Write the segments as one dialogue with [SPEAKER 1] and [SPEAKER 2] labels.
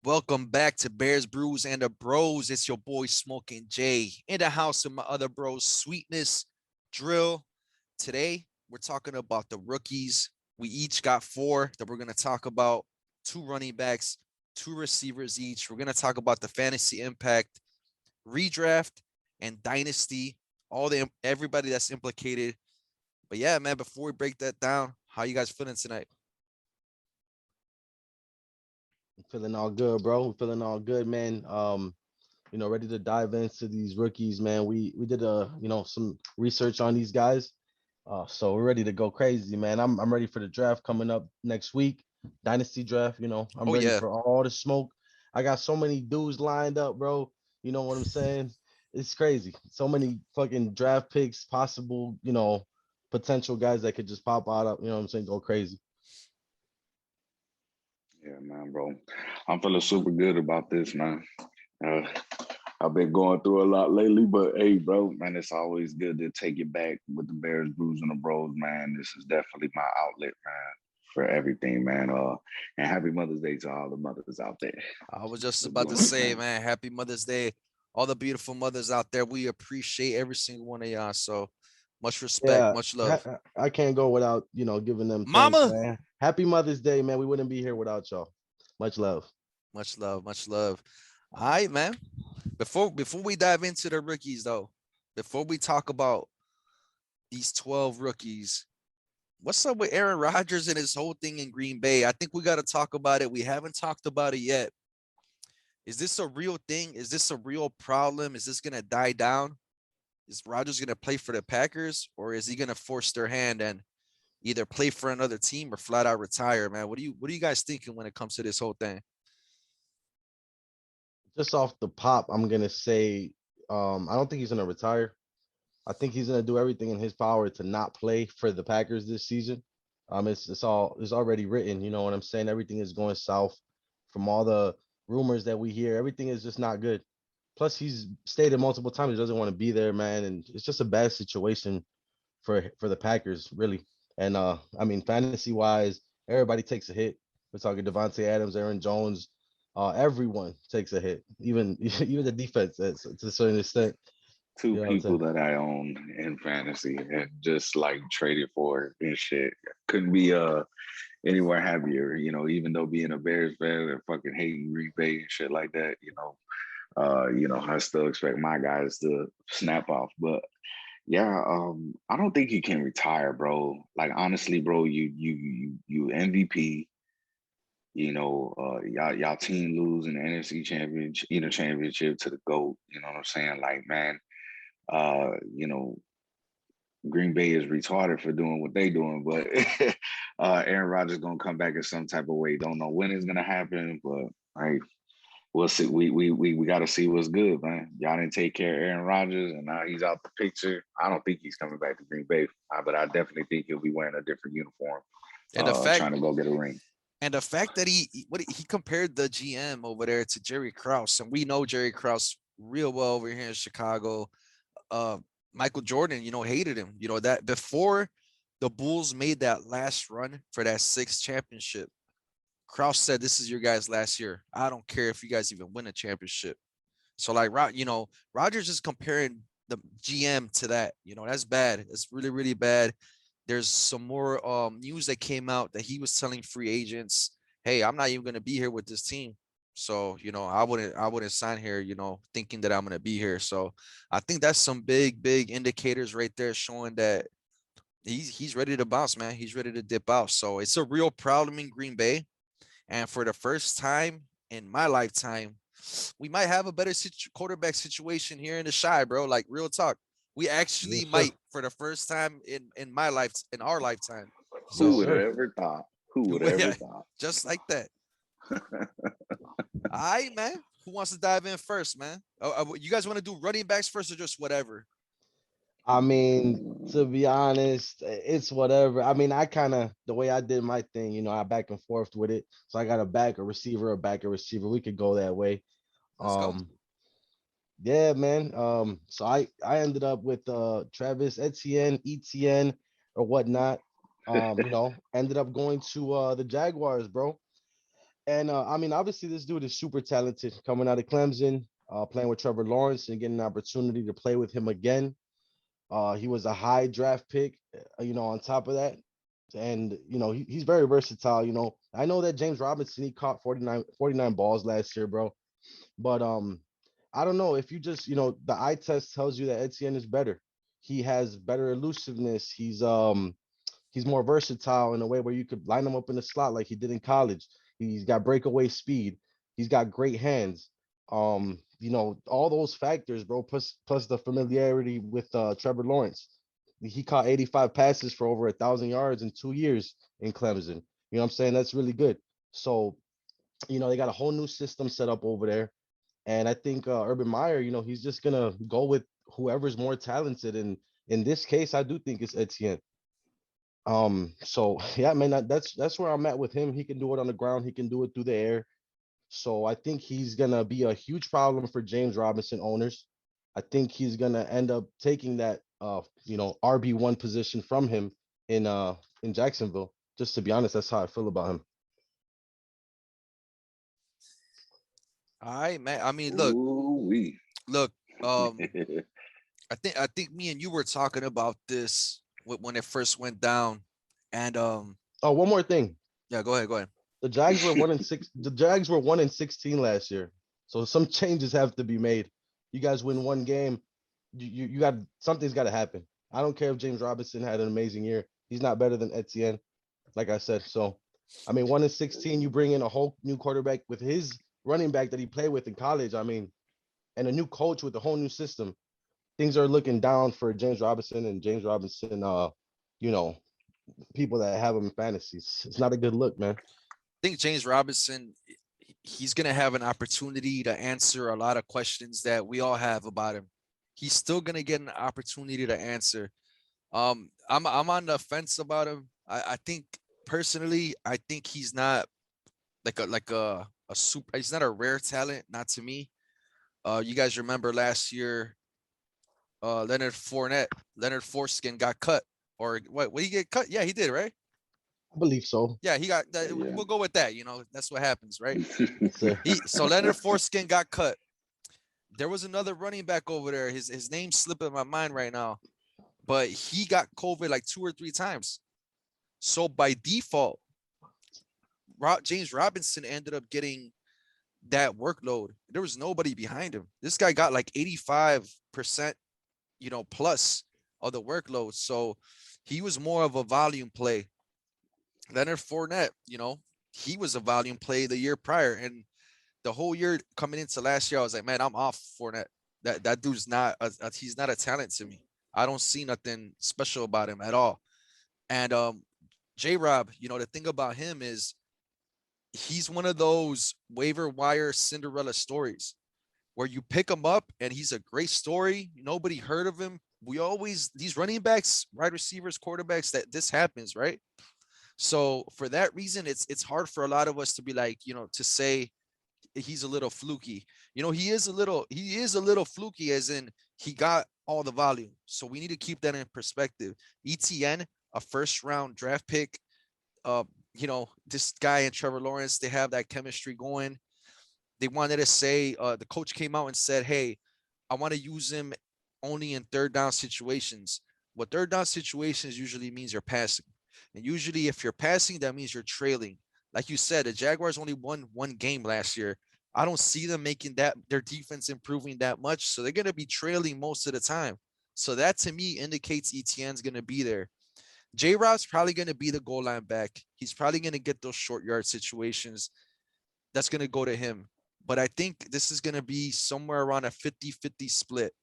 [SPEAKER 1] Welcome back to Bears, Brews, and the Bros. It's your boy Smoking Jay in the house of my other bros, Sweetness, Drill. Today, we're talking about the rookies. We each got four that we're going to talk about, two running backs, two receivers each. We're going to talk about the fantasy impact, redraft, and dynasty, everybody that's implicated. But yeah, man, before we break that down, how you guys feeling tonight?
[SPEAKER 2] Feeling all good, bro. Feeling all good, man. Ready to dive into these rookies, man. We did some research on these guys. So we're ready to go crazy, man. I'm ready for the draft coming up next week. Dynasty draft, I'm
[SPEAKER 1] Oh
[SPEAKER 2] ready
[SPEAKER 1] yeah,
[SPEAKER 2] for all the smoke. I got so many dudes lined up, bro. You know what I'm saying? It's crazy. So many fucking draft picks, possible, potential guys that could just pop out up, you know what I'm saying, go crazy.
[SPEAKER 3] Yeah, man, bro. I'm feeling super good about this, man. Uh, I've been going through a lot lately, but hey, bro, man, it's always good to take it back with the Bears, Brews, and the Bros, man. This is definitely my outlet, man, for everything, man. And happy Mother's Day to all the mothers out there.
[SPEAKER 1] I was just
[SPEAKER 3] What's
[SPEAKER 1] about to
[SPEAKER 3] going on,
[SPEAKER 1] say,
[SPEAKER 3] man?
[SPEAKER 1] man, happy Mother's Day. All the beautiful mothers out there. We appreciate every single one of y'all. So much respect,
[SPEAKER 2] Yeah,
[SPEAKER 1] much love.
[SPEAKER 2] I can't go without, giving them thanks,
[SPEAKER 1] Mama,
[SPEAKER 2] man. Happy Mother's Day, man. We wouldn't be here without y'all. Much love.
[SPEAKER 1] much love, much love. All right, man. Before we dive into the rookies, though, before we talk about these 12 rookies, what's up with Aaron Rodgers and his whole thing in Green Bay? I think we got to talk about it. We haven't talked about it yet. Is this a real thing? Is this a real problem? Is this gonna die down? Is Rodgers going to play for the Packers, or is he going to force their hand and either play for another team or flat out retire, man? What are you guys thinking when it comes to this whole thing?
[SPEAKER 2] Just off the pop, I'm gonna say, I don't think he's gonna retire. I think he's gonna do everything in his power to not play for the Packers this season. It's already written. You know what I'm saying? Everything is going south from all the rumors that we hear. Everything is just not good. Plus, he's stated multiple times he doesn't want to be there, man, and it's just a bad situation for the Packers, really. And I mean, fantasy wise, everybody takes a hit. We're talking Devontae Adams, Aaron Jones, everyone takes a hit, even even the defense to a certain extent.
[SPEAKER 3] Two
[SPEAKER 2] You know what I'm
[SPEAKER 3] people
[SPEAKER 2] saying?
[SPEAKER 3] that I own in fantasy and just like traded for and shit. Couldn't be anywhere happier, even though being a Bears fan and fucking hating Green Bay and shit like that, I still expect my guys to snap off. But yeah, I don't think he can retire, bro. Like honestly, bro, you MVP. Y'all team lose in the NFC championship, championship to the GOAT. You know what I'm saying? Like, man, uh, you know, Green Bay is retarded for doing what they doing, but Aaron Rodgers gonna come back in some type of way. Don't know when it's gonna happen, but hey, we'll see. We got to see what's good, man. Y'all didn't take care of Aaron Rodgers, and now he's out the picture. I don't think he's coming back to Green Bay, but I definitely think he'll be wearing a different uniform,
[SPEAKER 1] And the fact
[SPEAKER 3] trying to go get a ring.
[SPEAKER 1] and the fact that he compared the GM over there to Jerry Krause, and we know Jerry Krause real well over here in Chicago. Uh, Michael Jordan, hated him. You know that before the Bulls made that last run for that sixth championship, Krause said, "This is your guys' last year. I don't care if you guys even win a championship." So like, Rogers is comparing the GM to that. That's bad. That's really, really bad. There's some more news that came out that he was telling free agents, "Hey, I'm not even going to be here with this team. So, I wouldn't sign here, thinking that I'm going to be here." So, I think that's some big, big indicators right there showing that he's ready to bounce, man. He's ready to dip out. So, it's a real problem in Green Bay. And for the first time in my lifetime, we might have a better quarterback situation here in the Shy, bro. Like real talk, we actually
[SPEAKER 2] Yes, sir.
[SPEAKER 1] might for the first time in my life, in our lifetime.
[SPEAKER 3] Who
[SPEAKER 2] Yes,
[SPEAKER 1] So
[SPEAKER 3] would have
[SPEAKER 2] sir.
[SPEAKER 3] ever thought? Who would have ever thought?
[SPEAKER 1] just like that. All right, man. Who wants to dive in first, man? You guys want to do running backs first or just whatever?
[SPEAKER 2] I mean, to be honest, it's whatever. I mean, I kind of the way I did my thing, I back and forth with it. So I got a back a receiver. We could go that way.
[SPEAKER 1] Let's go.
[SPEAKER 2] Um, yeah, man. So I ended up with Travis Etienne, or whatnot. Ended up going to the Jaguars, bro. And I mean, obviously, this dude is super talented coming out of Clemson, playing with Trevor Lawrence and getting an opportunity to play with him again. He was a high draft pick, on top of that. And, he's very versatile. I know that James Robinson, he caught 49 balls last year, bro. But I don't know if you just, the eye test tells you that Etienne is better. He has better elusiveness. He's more versatile in a way where you could line him up in the slot like he did in college. He's got breakaway speed. He's got great hands. All those factors, bro, plus the familiarity with Trevor Lawrence. He caught 85 passes for over 1,000 yards in 2 years in Clemson. You know what I'm saying? That's really good. So, they got a whole new system set up over there. And I think Urban Meyer, he's just gonna go with whoever's more talented. And in this case, I do think it's Etienne. So yeah, man, that's where I'm at with him. He can do it on the ground, he can do it through the air. So I think he's gonna be a huge problem for James Robinson owners. I think he's gonna end up taking that RB1 position from him in Jacksonville. Just to be honest, that's how I feel about him.
[SPEAKER 1] All right, man. I mean,
[SPEAKER 3] Ooh wee.
[SPEAKER 1] look. I think me and you were talking about this when it first went down, and
[SPEAKER 2] Oh, one more thing.
[SPEAKER 1] yeah, go ahead, go ahead.
[SPEAKER 2] The Jags were 1-6. The Jags were 1-16 last year. So some changes have to be made. You guys win one game, you got something's got to happen. I don't care if James Robinson had an amazing year. He's not better than Etienne, like I said. So, I mean, 1-16, you bring in a whole new quarterback with his running back that he played with in college. I mean, and a new coach with a whole new system. Things are looking down for James Robinson and James Robinson. You know, people that have him in fantasies. It's not a good look, man.
[SPEAKER 1] I think James Robinson, he's gonna have an opportunity to answer a lot of questions that we all have about him. He's still gonna get an opportunity to answer. I'm on the fence about him. I think personally, I think he's not like a super. He's not a rare talent, not to me. You guys remember last year, Leonard Foreskin got cut, or what? What he get cut? Yeah, he did, right?
[SPEAKER 2] I believe so.
[SPEAKER 1] Yeah, he got that.
[SPEAKER 3] Yeah.
[SPEAKER 1] We'll go with that. That's what happens, right?
[SPEAKER 2] It's a,
[SPEAKER 1] So Leonard Foreskin got cut. There was another running back over there. His name's slipping my mind right now, but he got COVID like 2 or 3 times. So by default, James Robinson ended up getting that workload. There was nobody behind him. This guy got like 85%, plus of the workload. So he was more of a volume play. Leonard Fournette, he was a volume play the year prior. And the whole year coming into last year, I was like, man, I'm off Fournette. That dude's not, he's not a talent to me. I don't see nothing special about him at all. And J-Rob, the thing about him is he's one of those waiver wire Cinderella stories where you pick him up and he's a great story. Nobody heard of him. These running backs, wide receivers, quarterbacks, that this happens, right? So for that reason, it's hard for a lot of us to be like, to say he's a little fluky. He is a little fluky, as in he got all the volume. So we need to keep that in perspective. ETN, a first round draft pick. This guy and Trevor Lawrence, they have that chemistry going. They wanted to say, the coach came out and said, hey, I want to use him only in third down situations. What third down situations usually means you're passing. And usually if you're passing, that means you're trailing. Like you said, the Jaguars only won one game last year. I don't see them making their defense improving that much. So they're going to be trailing most of the time. So that to me indicates ETN's going to be there. J-Rob's probably going to be the goal line back. He's probably going to get those short yard situations. That's going to go to him. But I think this is going to be somewhere around a 50-50 split.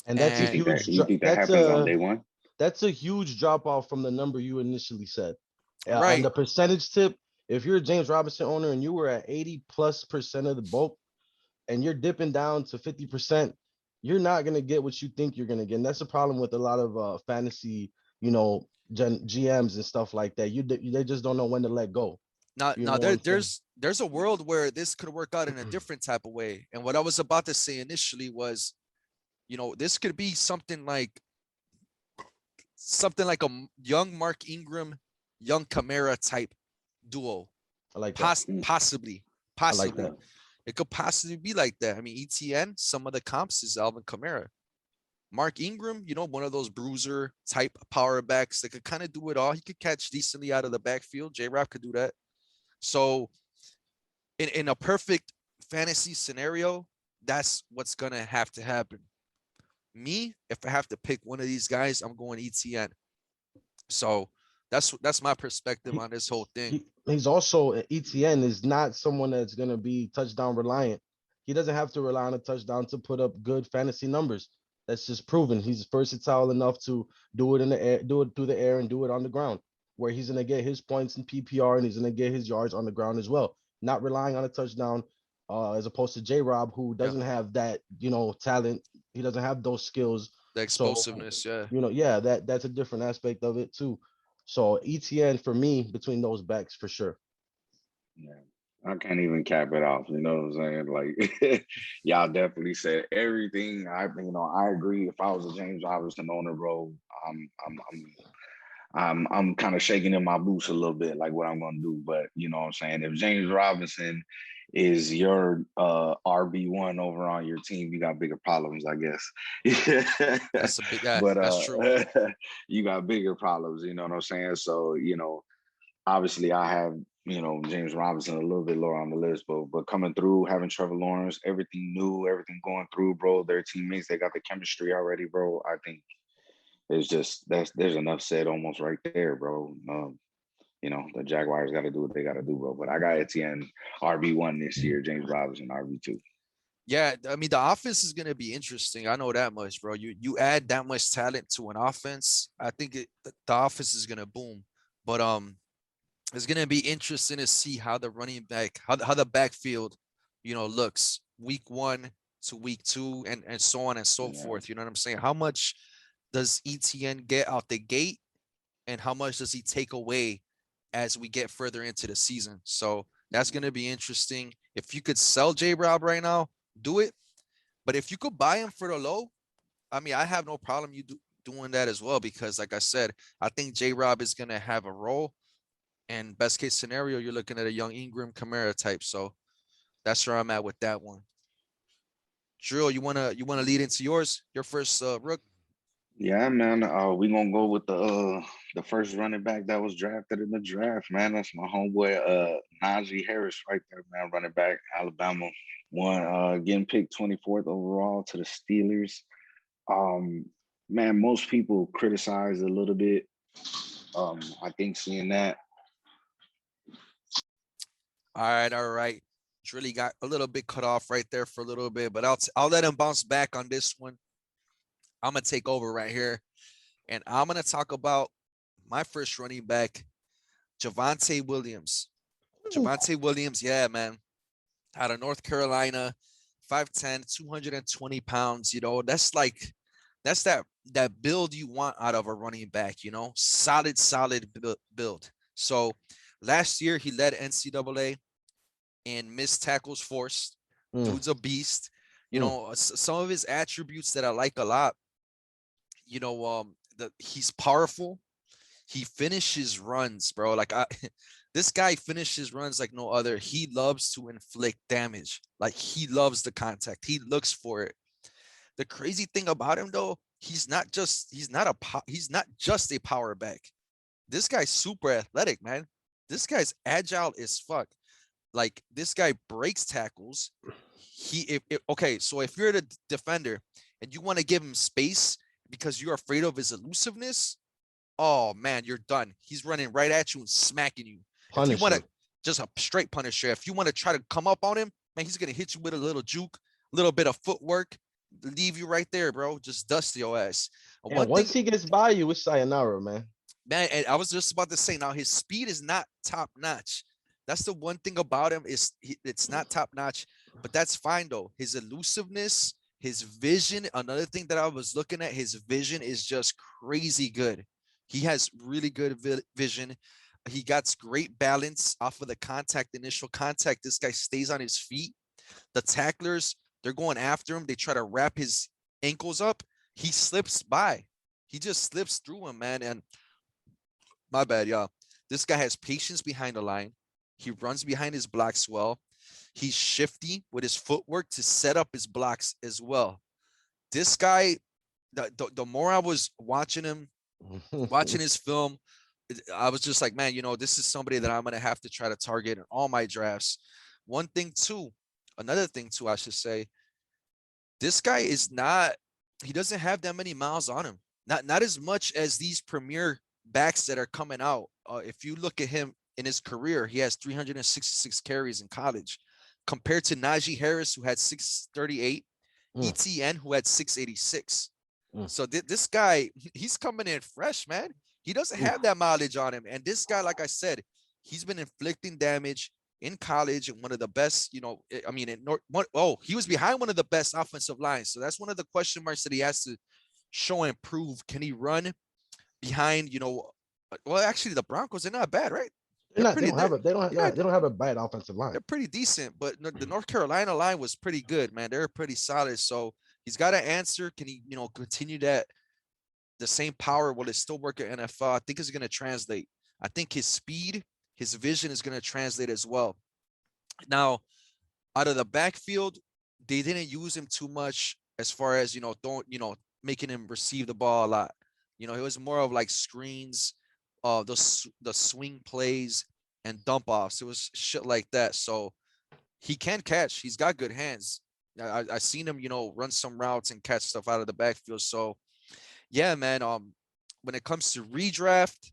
[SPEAKER 2] and that's a
[SPEAKER 1] And
[SPEAKER 2] huge.
[SPEAKER 3] You think that
[SPEAKER 2] That's
[SPEAKER 3] happens on
[SPEAKER 2] a
[SPEAKER 3] day one?
[SPEAKER 2] that's a huge drop off from the number you initially said. On
[SPEAKER 1] right.
[SPEAKER 2] the percentage tip, if you're a James Robinson owner and you were at 80+% of the bulk, and you're dipping down to 50%, you're not gonna get what you think you're gonna get. And that's the problem with a lot of fantasy, GMs and stuff like that. They just don't know when to let go.
[SPEAKER 1] Now,
[SPEAKER 2] You
[SPEAKER 1] now
[SPEAKER 2] know what I'm saying?
[SPEAKER 1] there's a world where this could work out in a different type of way. And what I was about to say initially was, this could be something like a young Mark Ingram, young Kamara type duo.
[SPEAKER 2] I like that.
[SPEAKER 1] Possibly,
[SPEAKER 2] I like
[SPEAKER 1] possibly.
[SPEAKER 2] that.
[SPEAKER 1] It could possibly be like that. I mean, ETN, some of the comps is Alvin Kamara. Mark Ingram, you know, one of those bruiser type power backs that could kind of do it all. He could catch decently out of the backfield. J-Rob could do that. So in a perfect fantasy scenario, that's what's going to have to happen. Me, if I have to pick one of these guys, I'm going ETN. So that's my perspective
[SPEAKER 2] He,
[SPEAKER 1] on this whole thing.
[SPEAKER 2] he's also ETN is not someone that's gonna be touchdown reliant. He doesn't have to rely on a touchdown to put up good fantasy numbers. That's just proven. He's versatile enough to do it in the air, do it through the air, and do it on the ground, where he's gonna get his points in PPR and he's gonna get his yards on the ground as well. Not relying on a touchdown, as opposed to J. Rob, who
[SPEAKER 1] Yeah,
[SPEAKER 2] doesn't have that, talent. He doesn't have those skills.
[SPEAKER 1] the
[SPEAKER 2] So,
[SPEAKER 1] explosiveness. Yeah.
[SPEAKER 2] yeah, that's a different aspect of it too. So ETN for me between those backs for sure.
[SPEAKER 3] Yeah. I can't even cap it off. You know what I'm saying? Like, y'all definitely said everything. I agree. If I was a James Robinson owner, bro, I'm kind of shaking in my boots a little bit, like what I'm gonna do. But you know what I'm saying? If James Robinson is your RB1 over on your team, you got bigger problems, I guess.
[SPEAKER 1] That's a big yeah,
[SPEAKER 3] But
[SPEAKER 1] that's true.
[SPEAKER 3] you got bigger problems, you know what I'm saying? So, obviously I have, James Robinson a little bit lower on the list, but coming through, having Trevor Lawrence, everything new, everything going through, bro. Their teammates, they got the chemistry already, bro. I think it's just there's enough said almost right there, bro. The Jaguars got to do what they got to do, bro. But I got Etienne RB1 this year, James Robinson RB2.
[SPEAKER 1] Yeah, I mean the offense is gonna be interesting. I know that much, bro. You add that much talent to an offense, I think the offense is gonna boom. But it's gonna be interesting to see how the running back, how the backfield, looks week 1 to week 2 and so on and so
[SPEAKER 3] Yeah.
[SPEAKER 1] forth. You know what I'm saying? How much does ETN get out the gate, and how much does he take away as we get further into the season? So that's gonna be interesting. If you could sell J Rob right now, do it. But if you could buy him for the low, I mean, I have no problem doing that as well, because like I said, I think J Rob is gonna have a role. And best case scenario, you're looking at a young Ingram Kamara type. So that's where I'm at with that one. Drill, you wanna lead into your first rook?
[SPEAKER 3] Yeah, man. We gonna go with the first running back that was drafted in the draft, man. That's my homeboy Najee Harris right there, man. Running back, Alabama. Getting picked 24th overall to the Steelers. Man, most people criticize a little bit. I think seeing that.
[SPEAKER 1] All right, all right. Really got a little bit cut off right there for a little bit, but I'll let him bounce back on this one. I'm gonna take over right here, and I'm gonna talk about my first running back, Javonte Williams. Javonte Williams, yeah, man, out of North Carolina, 5'10", 220 pounds. That's that build you want out of a running back. Solid build. So last year he led NCAA in missed tackles forced. Dude's a beast. Some of his attributes that I like a lot. He's powerful. He finishes runs, bro. This guy finishes runs like no other. He loves to inflict damage. Like, he loves the contact. He looks for it. The crazy thing about him, though, he's not just a power back. This guy's super athletic, man. This guy's agile as fuck. Like, this guy breaks tackles. So if you're the defender and you want to give him space because you're afraid of his elusiveness, oh man, you're done. He's running right at you and smacking you. If you want to just a straight punisher, if you want to try to come up on him, man, he's gonna hit you with a little juke, a little bit of footwork, leave you right there, bro. Just dust your ass.
[SPEAKER 2] And once he gets by you, it's sayonara, man.
[SPEAKER 1] Man, and I was just about to say, now his speed is not top notch. That's the one thing about him, it's not top notch, but that's fine though. His elusiveness, his vision, another thing that I was looking at, his vision is just crazy good. He has really good vision. He got great balance off of the initial contact. This guy stays on his feet. The tacklers, they're going after him. They try to wrap his ankles up. He slips by. He just slips through him, man. And my bad, y'all. This guy has patience behind the line. He runs behind his blocks well. He's shifty with his footwork to set up his blocks as well. This guy, the more I was watching him, watching his film, I was just like, man, this is somebody that I'm going to have to try to target in all my drafts. Another thing too, I should say, this guy he doesn't have that many miles on him. Not as much as these premier backs that are coming out. If you look at him in his career, he has 366 carries in college compared to Najee Harris, who had 638, ETN, who had 686. So this guy, he's coming in fresh, man. He doesn't have that mileage on him. And this guy, like I said, he's been inflicting damage in college and one of the best, he was behind one of the best offensive lines. So that's one of the question marks that he has to show and prove. Can he run behind, well, actually the Broncos, they're not bad, right?
[SPEAKER 2] They don't have a bad offensive line.
[SPEAKER 1] They're pretty decent, but the North Carolina line was pretty good, man. They're pretty solid. So he's got to answer. Can he, continue the same power? Will it still work at NFL? I think it's going to translate. I think his speed, his vision is going to translate as well. Now, out of the backfield, they didn't use him too much as far as, making him receive the ball a lot. It was more of like screens, the swing plays and dump offs. It was shit like that. So he can catch. He's got good hands. I seen him, run some routes and catch stuff out of the backfield. So yeah, man. When it comes to redraft,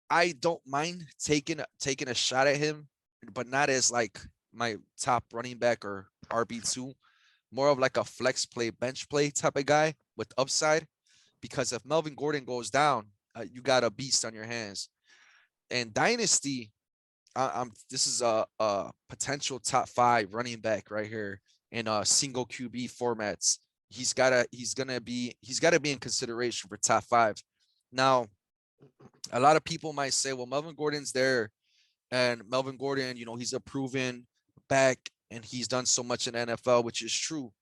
[SPEAKER 1] I don't mind taking a shot at him, but not as like my top running back or RB2. More of like a flex play, bench play type of guy with upside. Because if Melvin Gordon goes down, you got a beast on your hands. And Dynasty, this is a potential top 5 running back right here in single QB formats. He's got to be in consideration for top 5. Now, a lot of people might say, well, Melvin Gordon's there, and Melvin Gordon, he's a proven back and he's done so much in the NFL, which is true.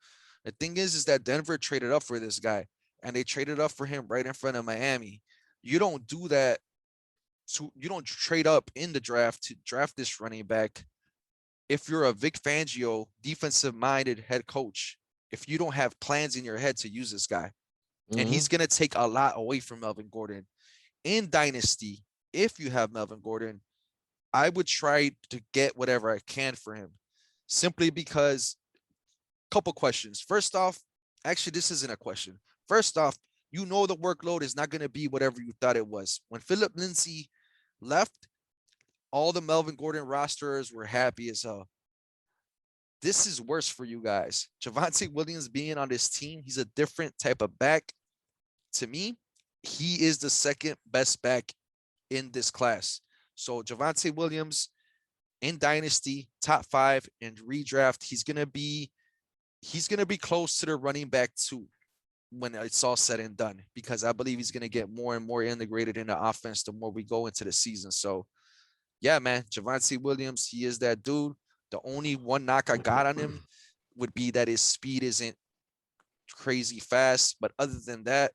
[SPEAKER 1] The thing is that Denver traded up for this guy, and they traded up for him right in front of Miami. You don't do that. You don't trade up in the draft to draft this running back if you're a Vic Fangio defensive-minded head coach, if you don't have plans in your head to use this guy. And he's going to take a lot away from Melvin Gordon. In Dynasty, if you have Melvin Gordon, I would try to get whatever I can for him, simply because couple questions. First off, actually, this isn't a question. First off, the workload is not going to be whatever you thought it was. When Philip Lindsay left, all the Melvin Gordon rosters were happy as hell. This is worse for you guys. Javonte Williams being on this team, he's a different type of back. To me, he is the second best back in this class. So Javonte Williams in Dynasty, top 5 in redraft, he's gonna be close to the running back 2 when it's all said and done, because I believe he's gonna get more and more integrated in the offense the more we go into the season. So yeah, man, Javonte Williams, he is that dude. The only one knock I got on him would be that his speed isn't crazy fast. But other than that,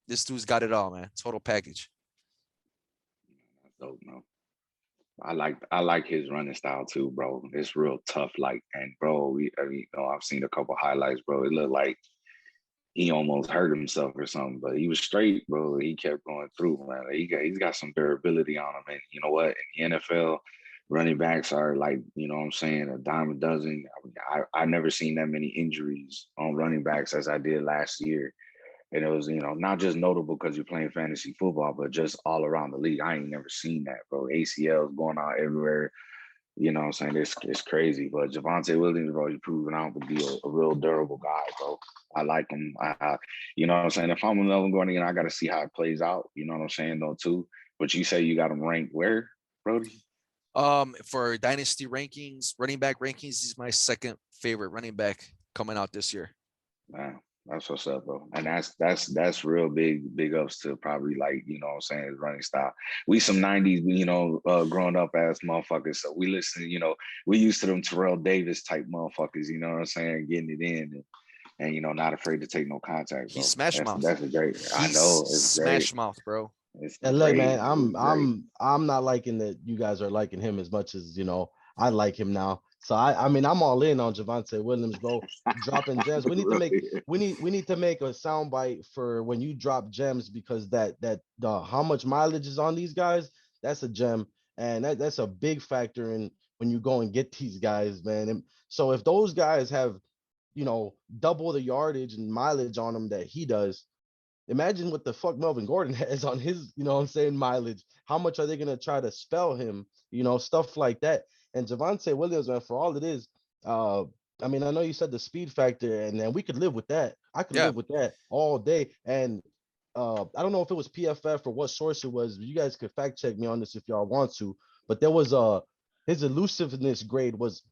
[SPEAKER 1] this dude's got it all, man. Total package.
[SPEAKER 3] That's dope, man. I like his running style too, bro. It's real tough. And bro, I've seen a couple highlights, bro. It looked like he almost hurt himself or something, but he was straight, bro. He kept going through, man. He's got some durability on him. And you know what? In the NFL, running backs are like, a dime a dozen. I never seen that many injuries on running backs as I did last year. And it was, not just notable because you're playing fantasy football, but just all around the league. I ain't never seen that, bro. ACLs going on everywhere. It's crazy. But Javonte Williams, bro, he's proven out to be a real durable guy, bro. I like him. If I'm a Melvin Gordon, I got to see how it plays out. You know what I'm saying, though, too. But you say you got him ranked where, Brody?
[SPEAKER 1] For dynasty rankings, running back rankings, he's my second favorite running back coming out this year.
[SPEAKER 3] Wow. That's what's up, bro. And that's real big ups to probably his running style. We some 90s, growing up as motherfuckers. So we listen, we used to them Terrell Davis type motherfuckers, you know what I'm saying, getting it in and not afraid to take no contact, bro.
[SPEAKER 1] He's smash mouth.
[SPEAKER 3] That's great. I know. It's
[SPEAKER 1] smash
[SPEAKER 3] great.
[SPEAKER 1] mouth, bro.
[SPEAKER 3] It's
[SPEAKER 2] And look, man,
[SPEAKER 3] great. It's great.
[SPEAKER 2] I'm not liking that you guys are liking him as much as I like him now. So I mean I'm all in on Javante Williams, bro. Dropping gems.
[SPEAKER 3] Really.
[SPEAKER 2] We need to make a soundbite for when you drop gems, because that the how much mileage is on these guys, that's a gem. And that's a big factor in when you go and get these guys, man. And so if those guys have, double the yardage and mileage on them that he does, imagine what the fuck Melvin Gordon has on his, what I'm saying, mileage. How much are they gonna try to spell him? Stuff like that. And Javante Williams, man, for all it is, uh, I mean, I know you said the speed factor, and then we could live with that. I could
[SPEAKER 1] Yeah.
[SPEAKER 2] live with that all day. And I don't know if it was PFF or what source it was. You guys could fact check me on this if y'all want to. But there was his elusiveness grade was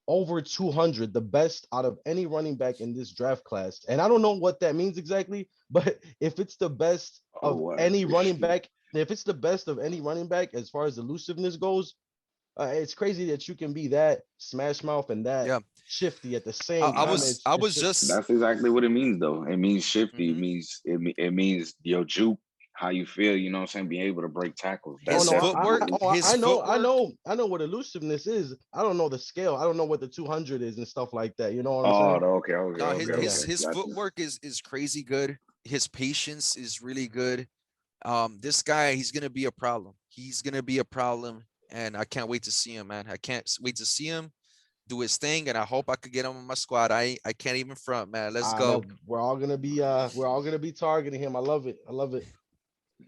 [SPEAKER 2] over 200, the best out of any running back in this draft class. And I don't know what that means exactly, but if it's the best
[SPEAKER 3] Oh,
[SPEAKER 2] of
[SPEAKER 3] what?
[SPEAKER 2] any running back, if it's the best of any running back as far as elusiveness goes, it's crazy that you can be that smash mouth and that
[SPEAKER 1] Yeah.
[SPEAKER 2] shifty at the same
[SPEAKER 1] I
[SPEAKER 2] time.
[SPEAKER 1] was I
[SPEAKER 2] It's
[SPEAKER 1] was
[SPEAKER 2] just
[SPEAKER 1] just
[SPEAKER 3] That's exactly what it means, though. It means shifty. It
[SPEAKER 1] mhm.
[SPEAKER 3] means it means your juke, how you feel. You know what I'm saying? Being able to break tackles.
[SPEAKER 2] oh
[SPEAKER 1] His
[SPEAKER 3] That's
[SPEAKER 2] no,
[SPEAKER 3] definitely what
[SPEAKER 1] footwork,
[SPEAKER 3] it means.
[SPEAKER 1] his footwork.
[SPEAKER 2] I know what elusiveness is. I don't know the scale. I don't know what the 200 is and stuff like that. You know what I'm
[SPEAKER 3] Oh,
[SPEAKER 2] saying?
[SPEAKER 3] okay, okay,
[SPEAKER 1] No,
[SPEAKER 3] okay,
[SPEAKER 2] Yeah, yeah.
[SPEAKER 3] okay.
[SPEAKER 1] his
[SPEAKER 3] Gotcha.
[SPEAKER 1] footwork is crazy good. His patience is really good. This guy, he's gonna be a problem. He's gonna be a problem, and I can't wait to see him, man. I can't wait to see him do his thing, and I hope I could get him on my squad. I can't even front, man. Let's
[SPEAKER 2] That
[SPEAKER 1] go.
[SPEAKER 2] we're all gonna be targeting him. I love it. I love it.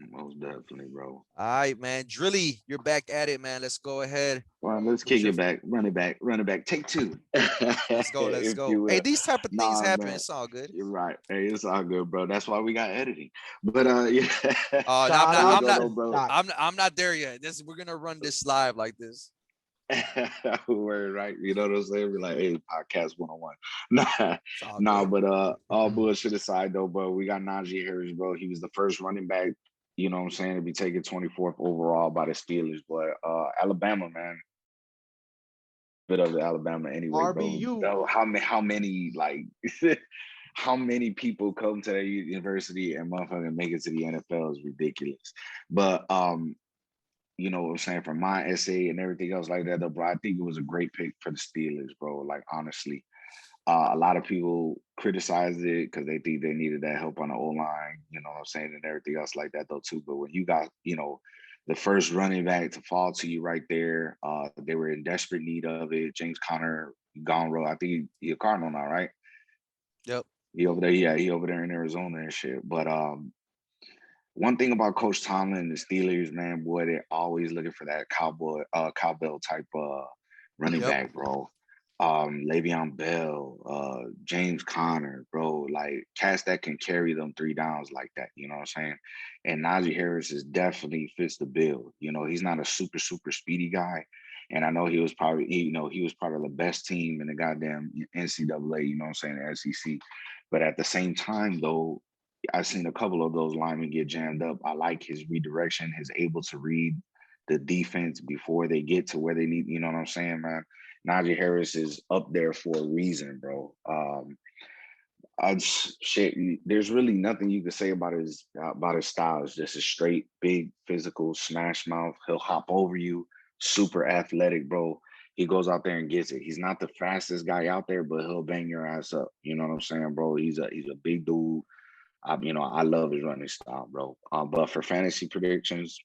[SPEAKER 3] Most definitely, bro.
[SPEAKER 1] All right, man. Drilly, you're back at it, man. Let's go ahead.
[SPEAKER 3] Well, let's
[SPEAKER 1] Who's
[SPEAKER 3] kick
[SPEAKER 1] your
[SPEAKER 3] it back, run it back, take two,
[SPEAKER 1] let's go, let's
[SPEAKER 3] if
[SPEAKER 1] go.
[SPEAKER 3] you
[SPEAKER 1] Hey,
[SPEAKER 3] will.
[SPEAKER 1] these type of things
[SPEAKER 3] Nah,
[SPEAKER 1] happen.
[SPEAKER 3] man,
[SPEAKER 1] It's all good.
[SPEAKER 3] you're right. Hey, it's all good, bro. That's why we got editing. But yeah,
[SPEAKER 1] No,
[SPEAKER 2] Shout
[SPEAKER 3] here we
[SPEAKER 2] out
[SPEAKER 1] I'm
[SPEAKER 3] go,
[SPEAKER 2] to
[SPEAKER 1] not,
[SPEAKER 3] though,
[SPEAKER 2] the
[SPEAKER 3] bro.
[SPEAKER 2] doc.
[SPEAKER 1] I'm not there yet. This we're gonna run this live like this.
[SPEAKER 3] Word, right? You know what I'm saying? We're like, hey, podcast 101. Nah,
[SPEAKER 1] It's all
[SPEAKER 3] nah,
[SPEAKER 1] good.
[SPEAKER 3] but all bullshit aside though, bro, we got Najee Harris, bro. He was the first running back, you know what I'm saying, to be taken 24th overall by the Steelers. But Alabama, man, bit of the Alabama anyway, bro.
[SPEAKER 2] RBU.
[SPEAKER 3] Though how many like how many people come to that university and motherfucking make it to the NFL is ridiculous. But you know what I'm saying, from my essay and everything else like that, though, bro, I think it was a great pick for the Steelers, bro. Like, honestly, a lot of people criticized it because they think they needed that help on the O line, you know what I'm saying, and everything else like that, though, too. But when you got, the first running back to fall to you right there, they were in desperate need of it. James Conner, gone road. I think he a Cardinal now, right?
[SPEAKER 1] Yep.
[SPEAKER 3] He over there, yeah, he over there in Arizona and shit. But one thing about Coach Tomlin and the Steelers, man, boy, they're always looking for that cowbell type running
[SPEAKER 1] Yep.
[SPEAKER 3] back, bro. Le'Veon Bell, James Conner, bro, like cats that can carry them three downs like that, you know what I'm saying? And Najee Harris is definitely fits the bill. You know, he's not a super speedy guy. And I know he was probably, he was part of the best team in the goddamn NCAA, you know what I'm saying, the SEC. But at the same time, though, I've seen a couple of those linemen get jammed up. I like his redirection, his able to read the defense before they get to where they need, you know what I'm saying, man? Najee Harris is up there for a reason, bro. Shit, there's really nothing you can say about his style. It's just a straight, big, physical smash mouth. He'll hop over you, super athletic, bro. He goes out there and gets it. He's not the fastest guy out there, but he'll bang your ass up. You know what I'm saying, bro? He's a big dude. I love his running style, bro. But for fantasy predictions,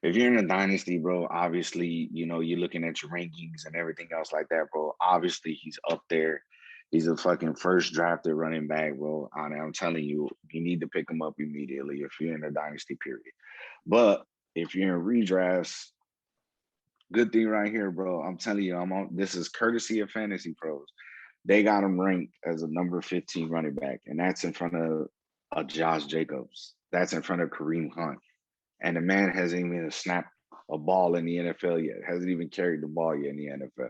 [SPEAKER 3] if you're in a dynasty, bro, obviously, you're looking at your rankings and everything else like that, bro. Obviously, he's up there. He's a fucking first drafted running back, bro. I'm telling you, you need to pick him up immediately if you're in a dynasty period. But if you're in redrafts, good thing right here, bro. I'm telling you, this is courtesy of Fantasy Pros. They got him ranked as a number 15 running back, and that's in front of Josh Jacobs. That's in front of Kareem Hunt. And the man hasn't even snapped a ball in the NFL yet, hasn't even carried the ball yet in the NFL.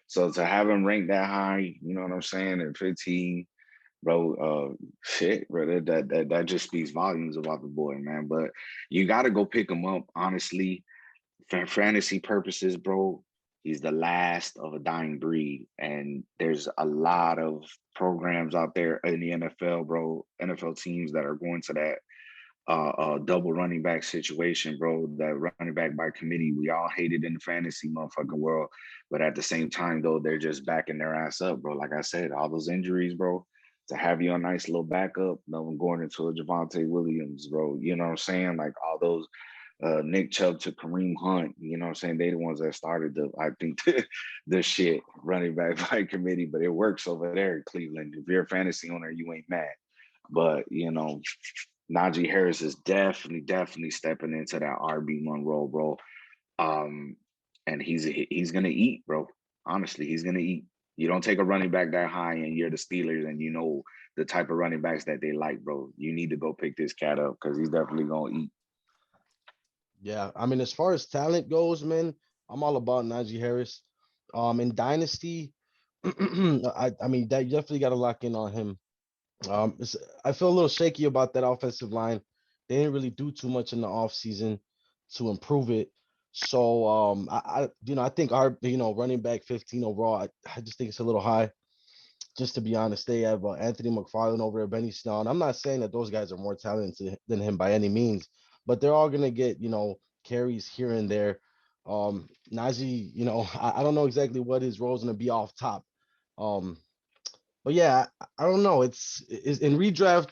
[SPEAKER 3] So to have him ranked that high, you know what I'm saying, at 15, bro, shit, bro, that just speaks volumes about the boy, man. But you got to go pick him up, honestly, for fantasy purposes, bro. He's the last of a dying breed, and there's a lot of programs out there in the NFL, bro. NFL teams that are going to that double running back situation, bro. That running back by committee, we all hate it in the fantasy motherfucking world. But at the same time, though, they're just backing their ass up, bro. Like I said, all those injuries, bro. To have you a nice little backup, Melvin Gordon to a Javante Williams, bro. You know what I'm saying? Like all those Nick Chubb to Kareem Hunt, you know what I'm saying? They the ones that started I think the shit running back by committee, but it works over there in Cleveland. If you're a fantasy owner, you ain't mad. But you know, Najee Harris is definitely stepping into that RB1 role, bro. And he's gonna eat, bro. Honestly, he's gonna eat. You don't take a running back that high and you're the Steelers and you know the type of running backs that they like, bro. You need to go pick this cat up because he's definitely gonna eat.
[SPEAKER 2] Yeah, I mean, as far as talent goes, man, I'm all about Najee Harris. In Dynasty, I mean, that you definitely got to lock in on him. I feel a little shaky about that offensive line. They didn't really do too much in the offseason to improve it. So I think our running back 15 overall, I just think it's a little high. Just to be honest, they have Anthony McFarland over there, Benny Snell. And I'm not saying that those guys are more talented than him by any means, but they're all gonna get carries here and there. Najee, I don't know exactly what his role is gonna be off top. Um, but yeah, I don't know. It's in redraft.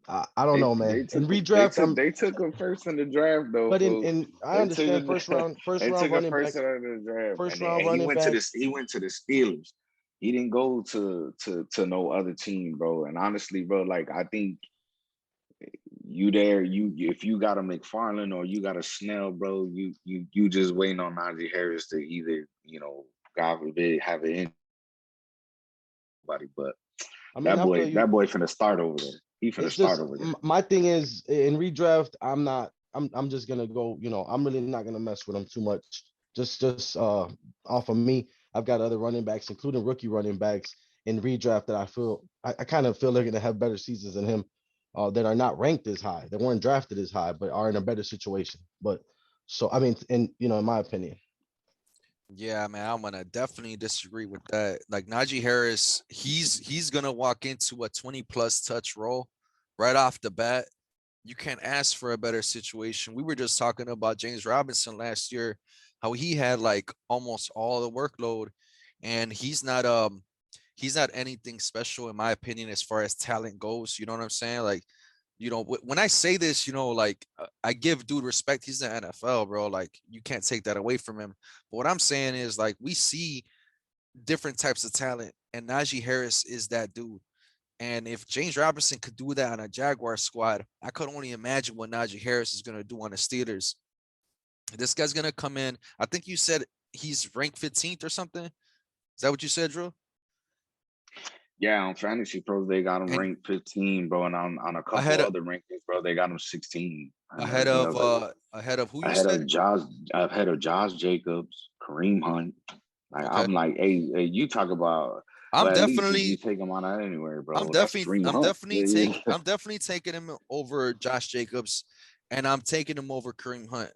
[SPEAKER 2] I don't know, man. In redraft,
[SPEAKER 3] they took him first in the draft though.
[SPEAKER 2] but
[SPEAKER 3] Fool.
[SPEAKER 2] in I
[SPEAKER 3] They
[SPEAKER 2] understand
[SPEAKER 3] took
[SPEAKER 2] first
[SPEAKER 3] they
[SPEAKER 2] round
[SPEAKER 3] took a
[SPEAKER 2] running back,
[SPEAKER 3] first out of the draft,
[SPEAKER 2] first
[SPEAKER 3] and
[SPEAKER 2] round
[SPEAKER 3] he
[SPEAKER 2] running
[SPEAKER 3] went to
[SPEAKER 2] back.
[SPEAKER 3] the Steelers. He didn't go to no other team, bro. And honestly, bro, like I think you there, you if you got a McFarland or you got a Snell, bro, you just waiting on Najee Harris to either, God forbid, have it anybody. But
[SPEAKER 2] I mean, I feel you.
[SPEAKER 3] that boy finna start over there. He finna
[SPEAKER 2] It's
[SPEAKER 3] start
[SPEAKER 2] just
[SPEAKER 3] over there.
[SPEAKER 2] my thing is in redraft, I'm not. I'm just gonna go. I'm really not gonna mess with him too much. Just off of me, I've got other running backs, including rookie running backs in redraft that I kind of feel they're gonna have better seasons than him. That are not ranked as high, that weren't drafted as high, but are in a better situation. But so I mean, in my opinion.
[SPEAKER 1] Yeah, man, I'm gonna definitely disagree with that. Like Najee Harris, he's gonna walk into a 20+ touch role right off the bat. You can't ask for a better situation. We were just talking about James Robinson last year, how he had like almost all the workload, and he's not anything special in my opinion as far as talent goes. You know what I'm saying? Like, when I say this, like I give dude respect. He's in the NFL, bro. Like you can't take that away from him. But what I'm saying is like we see different types of talent, and Najee Harris is that dude. And if James Robinson could do that on a Jaguar squad, I could only imagine what Najee Harris is going to do on the Steelers. This guy's going to come in. I think you said he's ranked 15th or something. Is that what you said, Drew?
[SPEAKER 3] Yeah, on Fantasy Pros they got him
[SPEAKER 1] And
[SPEAKER 3] ranked 15, bro, and on a couple
[SPEAKER 1] ahead of
[SPEAKER 3] other rankings, bro, they got him 16.
[SPEAKER 1] ahead
[SPEAKER 3] You know,
[SPEAKER 1] of
[SPEAKER 3] like
[SPEAKER 1] ahead of who you said?
[SPEAKER 3] ahead of Josh Jacobs, Kareem Hunt. Like
[SPEAKER 1] Okay.
[SPEAKER 3] I'm like, hey, you talk about,
[SPEAKER 1] I'm
[SPEAKER 3] well, at least you
[SPEAKER 1] definitely
[SPEAKER 3] take him on out anywhere,
[SPEAKER 1] I'm
[SPEAKER 3] bro. That's
[SPEAKER 1] definitely
[SPEAKER 3] Kareem
[SPEAKER 1] I'm
[SPEAKER 3] Hunt.
[SPEAKER 1] definitely take I'm definitely taking him over Josh Jacobs, and I'm taking him over Kareem Hunt.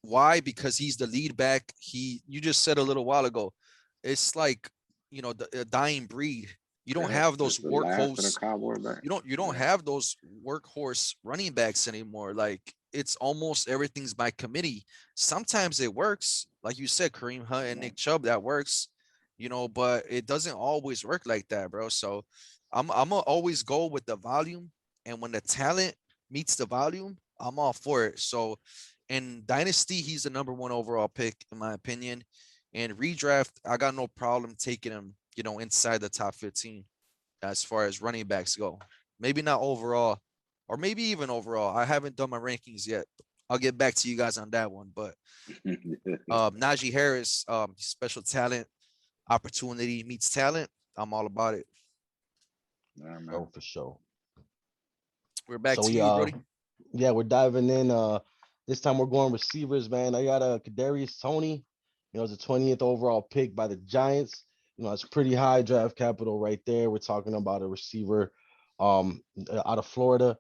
[SPEAKER 1] Why? Because he's the lead back. You just said a little while ago, it's like the a dying breed. You don't
[SPEAKER 3] Yeah,
[SPEAKER 1] have those
[SPEAKER 3] it's the last of the
[SPEAKER 1] workhorse.
[SPEAKER 3] Cowboy back.
[SPEAKER 1] You don't
[SPEAKER 3] Yeah.
[SPEAKER 1] have those workhorse running backs anymore. Like it's almost everything's by committee. Sometimes it works, like you said, Kareem Hunt and
[SPEAKER 3] Yeah.
[SPEAKER 1] Nick Chubb. That works, but it doesn't always work like that, bro. So I'm gonna always go with the volume, and when the talent meets the volume, I'm all for it. So in Dynasty, he's the #1 overall pick in my opinion. And redraft, I got no problem taking him, inside the top 15 as far as running backs go. Maybe not overall, or maybe even overall. I haven't done my rankings yet. I'll get back to you guys on that one. But Najee Harris, special talent, opportunity meets talent. I'm all about it.
[SPEAKER 3] Yeah, man.
[SPEAKER 2] Oh, for sure.
[SPEAKER 1] We're back
[SPEAKER 2] So
[SPEAKER 1] to you, Brody.
[SPEAKER 2] yeah, we're diving in. This time we're going receivers, man. I got a Kadarius Toney. It's a 20th overall pick by the Giants. It's pretty high draft capital right there. We're talking about a receiver, out of Florida.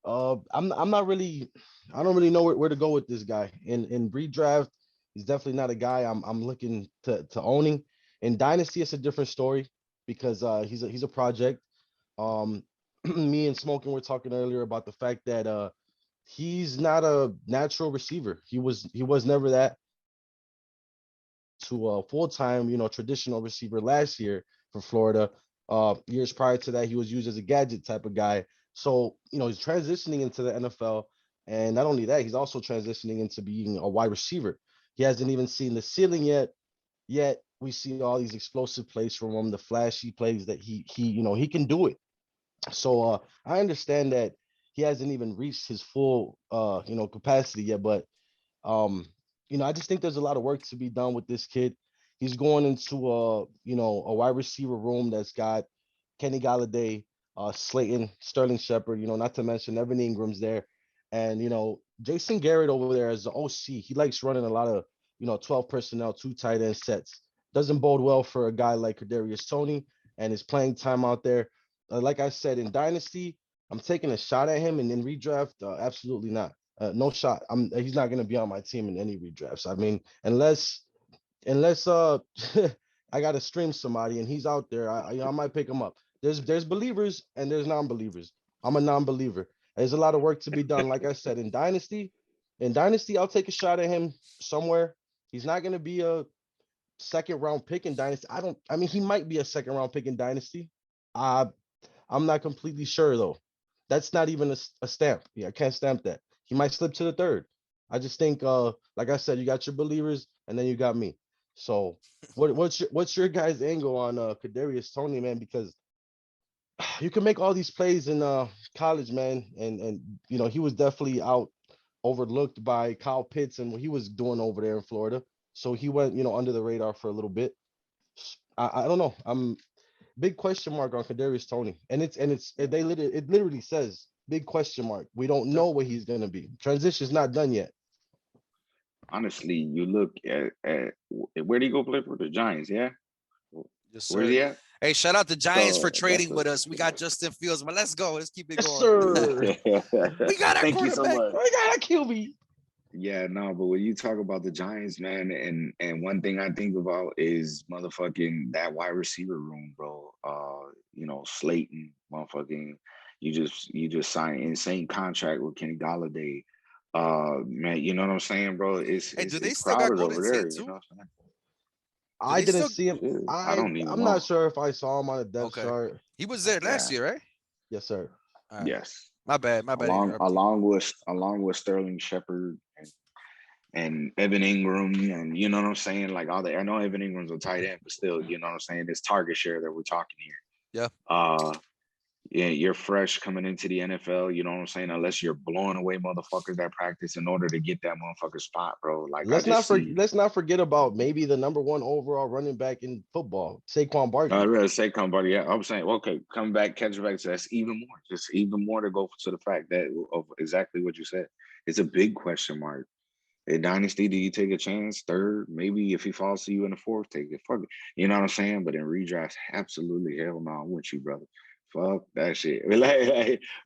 [SPEAKER 2] I'm not really, I don't really know where to go with this guy. In redraft, he's definitely not a guy I'm looking to owning. In Dynasty, it's a different story because he's a project. Um, me and Smoking were talking earlier about the fact that he's not a natural receiver. He was never that to a full-time, traditional receiver last year for Florida. Years prior to that, he was used as a gadget type of guy. So, he's transitioning into the NFL. And not only that, he's also transitioning into being a wide receiver. He hasn't even seen the ceiling yet we see all these explosive plays from him, the flashy plays that he can do it. So I understand that he hasn't even reached his full capacity yet, but um, I just think there's a lot of work to be done with this kid. He's going into a wide receiver room that's got Kenny Galladay, Slayton, Sterling Shepard, not to mention Evan Ingram's there. And Jason Garrett over there as the OC, he likes running a lot of 12 personnel, two tight end sets. Doesn't bode well for a guy like Kadarius Toney and his playing time out there. Like I said, in Dynasty, I'm taking a shot at him, and in redraft, absolutely not. No shot. He's not gonna be on my team in any redrafts. I mean, unless I gotta stream somebody and he's out there, I might pick him up. There's believers and there's non-believers. I'm a non-believer. There's a lot of work to be done. Like I said, in Dynasty, I'll take a shot at him somewhere. He's not gonna be a second round pick in Dynasty. I mean, he might be a second round pick in Dynasty. Uh, I'm not completely sure though. That's not even a stamp. Yeah, I can't stamp that. He might slip to the third. I just think, like I said, you got your believers, and then you got me. So, what's your guys' angle on Kadarius Toney, man? Because you can make all these plays in college, man, and he was definitely out overlooked by Kyle Pitts and what he was doing over there in Florida. So he went, under the radar for a little bit. I don't know. I'm big question mark on Kadarius Toney, and it literally says big question mark. We don't know what he's gonna be. Transition's not done yet.
[SPEAKER 3] Honestly, you look at where did he go play for the Giants? Yeah,
[SPEAKER 1] Yes,
[SPEAKER 3] where's
[SPEAKER 1] sir.
[SPEAKER 3] he at?
[SPEAKER 1] Hey, shout out to Giants for
[SPEAKER 3] So that's
[SPEAKER 1] trading with us. We got Justin Fields, but let's go. Let's keep it
[SPEAKER 2] Yes,
[SPEAKER 1] going.
[SPEAKER 2] sir.
[SPEAKER 1] We got our
[SPEAKER 3] Thank you so
[SPEAKER 1] quarterback.
[SPEAKER 3] much.
[SPEAKER 2] We got a QB.
[SPEAKER 3] Yeah, no, but when you talk about the Giants, man, and one thing I think about is motherfucking that wide receiver room, bro. Slayton, motherfucking, you just signed an insane contract with Kenny Galladay. Man, you know what I'm saying, bro? It's
[SPEAKER 1] Hey, do
[SPEAKER 3] it's,
[SPEAKER 1] they
[SPEAKER 3] it's
[SPEAKER 1] still got
[SPEAKER 3] crowded
[SPEAKER 1] Golden
[SPEAKER 3] over there.
[SPEAKER 1] Tate
[SPEAKER 3] You
[SPEAKER 1] too?
[SPEAKER 3] know what I'm saying?
[SPEAKER 1] Do
[SPEAKER 2] I
[SPEAKER 1] they
[SPEAKER 2] didn't
[SPEAKER 1] still?
[SPEAKER 2] see him.
[SPEAKER 3] Shit, I
[SPEAKER 2] I
[SPEAKER 3] don't even
[SPEAKER 2] I'm not
[SPEAKER 3] know.
[SPEAKER 2] sure if I saw him on a depth
[SPEAKER 1] Okay,
[SPEAKER 2] chart.
[SPEAKER 1] he was there last
[SPEAKER 3] Yeah,
[SPEAKER 1] year, right?
[SPEAKER 2] Yes, sir.
[SPEAKER 1] All right.
[SPEAKER 3] yes.
[SPEAKER 1] My bad. My bad.
[SPEAKER 3] Along
[SPEAKER 1] Interrupting.
[SPEAKER 3] along with along with Sterling Shepard and Evan Ingram, and you know what I'm saying? Like all the I know Evan Ingram's a tight end, but still, you know what I'm saying? This target share that we're talking here.
[SPEAKER 1] Yeah.
[SPEAKER 3] Yeah, you're fresh coming into the NFL, you know what I'm saying? Unless you're blowing away motherfuckers that practice in order to get that motherfucker spot, bro. Like I
[SPEAKER 2] Let's not
[SPEAKER 3] just
[SPEAKER 2] for,
[SPEAKER 3] see
[SPEAKER 2] let's not forget about maybe the number one overall running back in football, Saquon
[SPEAKER 3] I
[SPEAKER 2] Barkley.
[SPEAKER 3] really say come buddy. Yeah, I'm saying, okay, come back, catch back. So that's even more, just even more to go to the fact that of exactly what you said. It's a big question mark. In Dynasty, do you take a chance? Third, maybe if he falls to you in the fourth, take it. Fuck it. You know what I'm saying? But in redrafts, absolutely hell no, I'm with you, brother. Fuck that shit.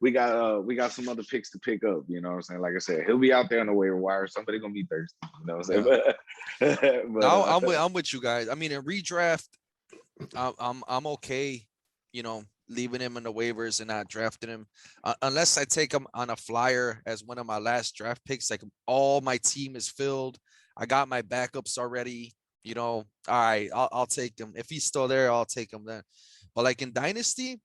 [SPEAKER 3] We got some other picks to pick up. You know what I'm saying? Like I said, he'll be out there on the waiver wire. Somebody gonna be thirsty. You know what I'm
[SPEAKER 1] Yeah.
[SPEAKER 3] saying? but
[SPEAKER 1] No, I'm with you guys. I mean, in redraft, I'm okay. Leaving him in the waivers and not drafting him, unless I take him on a flyer as one of my last draft picks. Like all my team is filled. I got my backups already. All right, I'll take him if he's still there. I'll take him then. But like in Dynasty,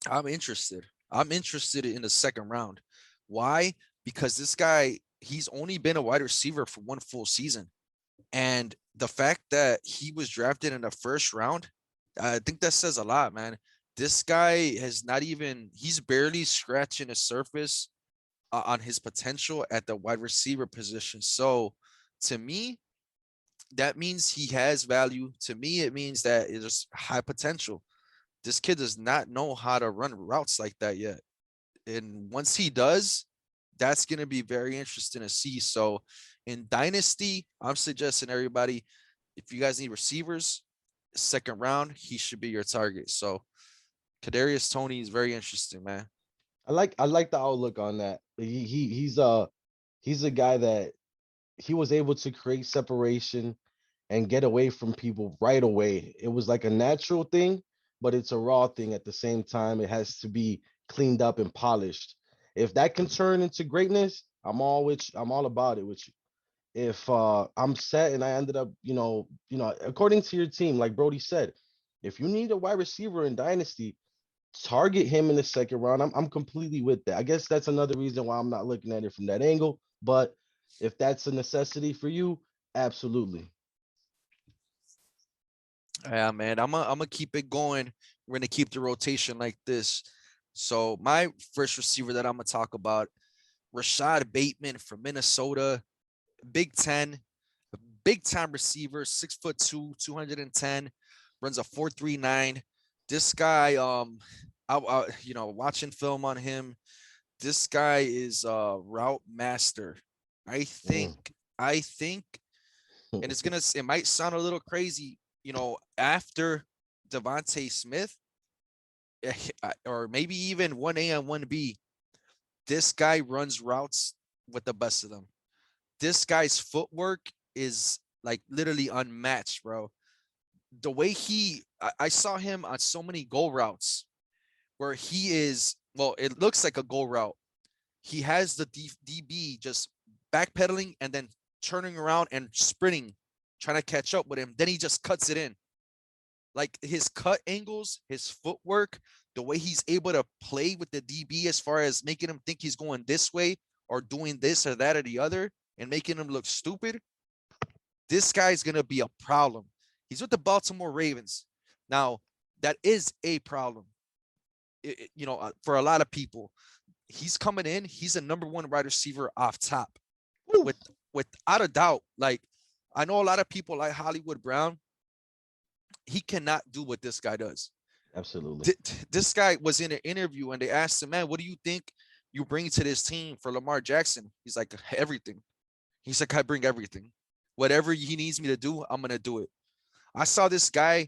[SPEAKER 1] I'm interested. I'm interested in the second round. Why? Because this guy, he's only been a wide receiver for one full season. And the fact that he was drafted in the first round, I think that says a lot, man. This guy has not even, he's barely scratching the surface on his potential at the wide receiver position. So to me, that means he has value. To me, it means that there's high potential. This kid does not know how to run routes like that yet. And once he does, that's going to be very interesting to see. So in Dynasty, I'm suggesting everybody, if you guys need receivers, second round, he should be your target. So Kadarius Toney is very interesting, man.
[SPEAKER 2] I like the outlook on that. He's a guy that he was able to create separation and get away from people right away. It was like a natural thing, but it's a raw thing at the same time. It has to be cleaned up and polished. If that can turn into greatness, I'm all about it with you. If I'm set and I ended up, according to your team, like Brody said, if you need a wide receiver in Dynasty, target him in the second round. I'm completely with that. I guess that's another reason why I'm not looking at it from that angle. But if that's a necessity for you, absolutely.
[SPEAKER 1] Yeah, man. I'm gonna keep it going. We're gonna keep the rotation like this. So my first receiver that I'm gonna talk about, Rashad Bateman from Minnesota, Big Ten, a big time receiver, 6'2", 210, runs a 4.39. This guy, watching film on him, this guy is a route master. I
[SPEAKER 2] Mm.
[SPEAKER 1] think, I think, and it might sound a little crazy, after Devontae Smith, or maybe even 1A and 1B, this guy runs routes with the best of them. This guy's footwork is like literally unmatched, bro. The way I saw him on so many goal routes where he is, well, it looks like a goal route. He has the DB just backpedaling and then turning around and sprinting, trying to catch up with him. Then he just cuts it in. Like his cut angles, his footwork, the way he's able to play with the DB as far as making him think he's going this way or doing this or that or the other and making him look stupid. This guy's going to be a problem. He's with the Baltimore Ravens. Now, that is a problem, for a lot of people. He's coming in. He's a number one wide receiver off top. Without a doubt. Like, I know a lot of people like Hollywood Brown. He cannot do what this guy does.
[SPEAKER 2] Absolutely.
[SPEAKER 1] This guy was in an interview and they asked him, man, what do you think you bring to this team for Lamar Jackson? He's like, everything. He's like, I bring everything. Whatever he needs me to do, I'm going to do it. I saw this guy.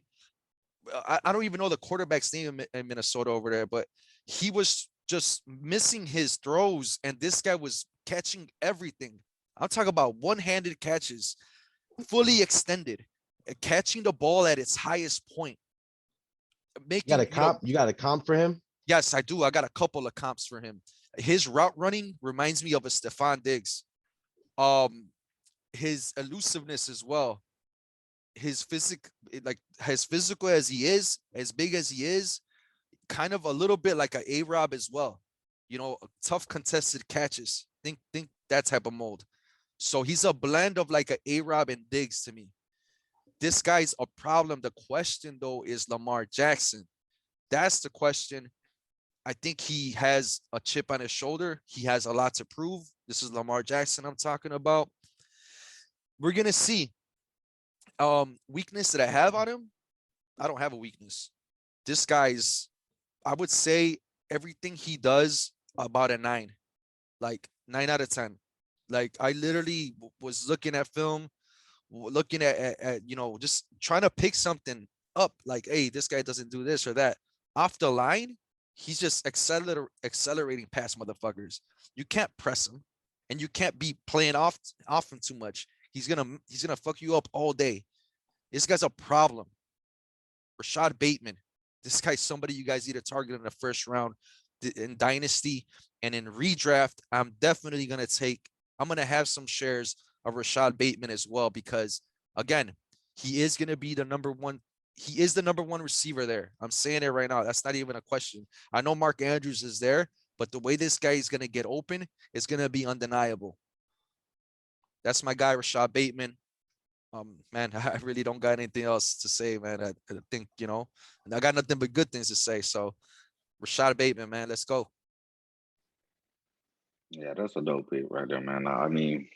[SPEAKER 1] I don't even know the quarterback's name in Minnesota over there, but he was just missing his throws. And this guy was catching everything. I'm talking about one-handed catches, fully extended, catching the ball at its highest point.
[SPEAKER 2] You got a comp. You got a comp for him?
[SPEAKER 1] Yes, I do. I got a couple of comps for him. His route running reminds me of a Stephon Diggs. His elusiveness as well. His physical as he is, as big as he is, kind of a little bit like a A-Rob as well. Tough contested catches. Think that type of mold. So he's a blend of like a A-Rob and Diggs to me. This guy's a problem. The question though is Lamar Jackson. That's the question. I think he has a chip on his shoulder. He has a lot to prove. This is Lamar Jackson I'm talking about. We're going to see. Weakness that I have on him, I don't have a weakness. This guy's, I would say everything he does about a 9. Like 9 out of 10. Like I literally was looking at film, looking at just trying to pick something up like, hey, this guy doesn't do this or that. Off the line, he's just accelerating past motherfuckers. You can't press him and you can't be playing off him too much. He's gonna fuck you up all day. This guy's a problem. Rashad Bateman. This guy's somebody you guys need to target in the first round in Dynasty and in redraft. I'm gonna have some shares of Rashad Bateman as well because again, he is gonna be the number one. He is the number one receiver there. I'm saying it right now. That's not even a question. I know Mark Andrews is there, but the way this guy is gonna get open is gonna be undeniable. That's my guy, Rashad Bateman. Man, I really don't got anything else to say, man. I think, I got nothing but good things to say. So Rashad Bateman, man, let's go.
[SPEAKER 3] Yeah, that's a dope pick right there, man. I mean,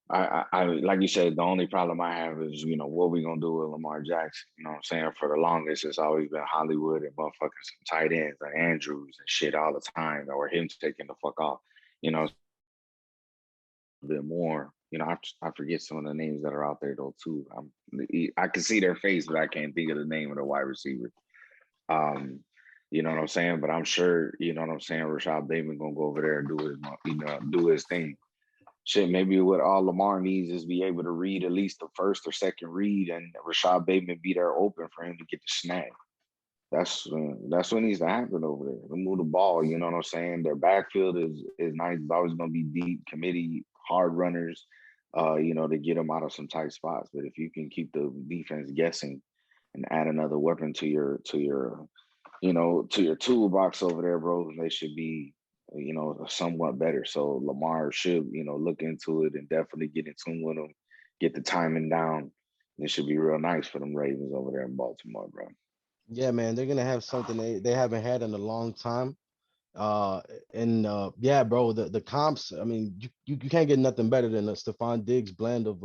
[SPEAKER 3] I like you said, the only problem I have is, what we gonna do with Lamar Jackson. You know what I'm saying? For the longest, it's always been Hollywood and motherfucking some tight ends and Andrews and shit all the time, or him taking the fuck off. A bit more. I forget some of the names that are out there though too. I can see their face, but I can't think of the name of the wide receiver. You know what I'm saying? But I'm sure, you know what I'm saying, Rashad Bateman gonna go over there and do his thing. Shit, maybe what all Lamar needs is be able to read at least the first or second read, and Rashad Bateman be there open for him to get the snag. That's what needs to happen over there. To move the ball, you know what I'm saying? Their backfield is nice. It's always going to be deep, committee, hard runners. To get them out of some tight spots. But if you can keep the defense guessing and add another weapon to your toolbox over there, bro, they should be somewhat better. So Lamar should look into it and definitely get in tune with them, get the timing down. It should be real nice for them Ravens over there in Baltimore, bro.
[SPEAKER 2] Yeah, man, they're gonna have something they haven't had in a long time. Uh, and yeah, bro, the comps. I mean, you can't get nothing better than a Stephon Diggs blend of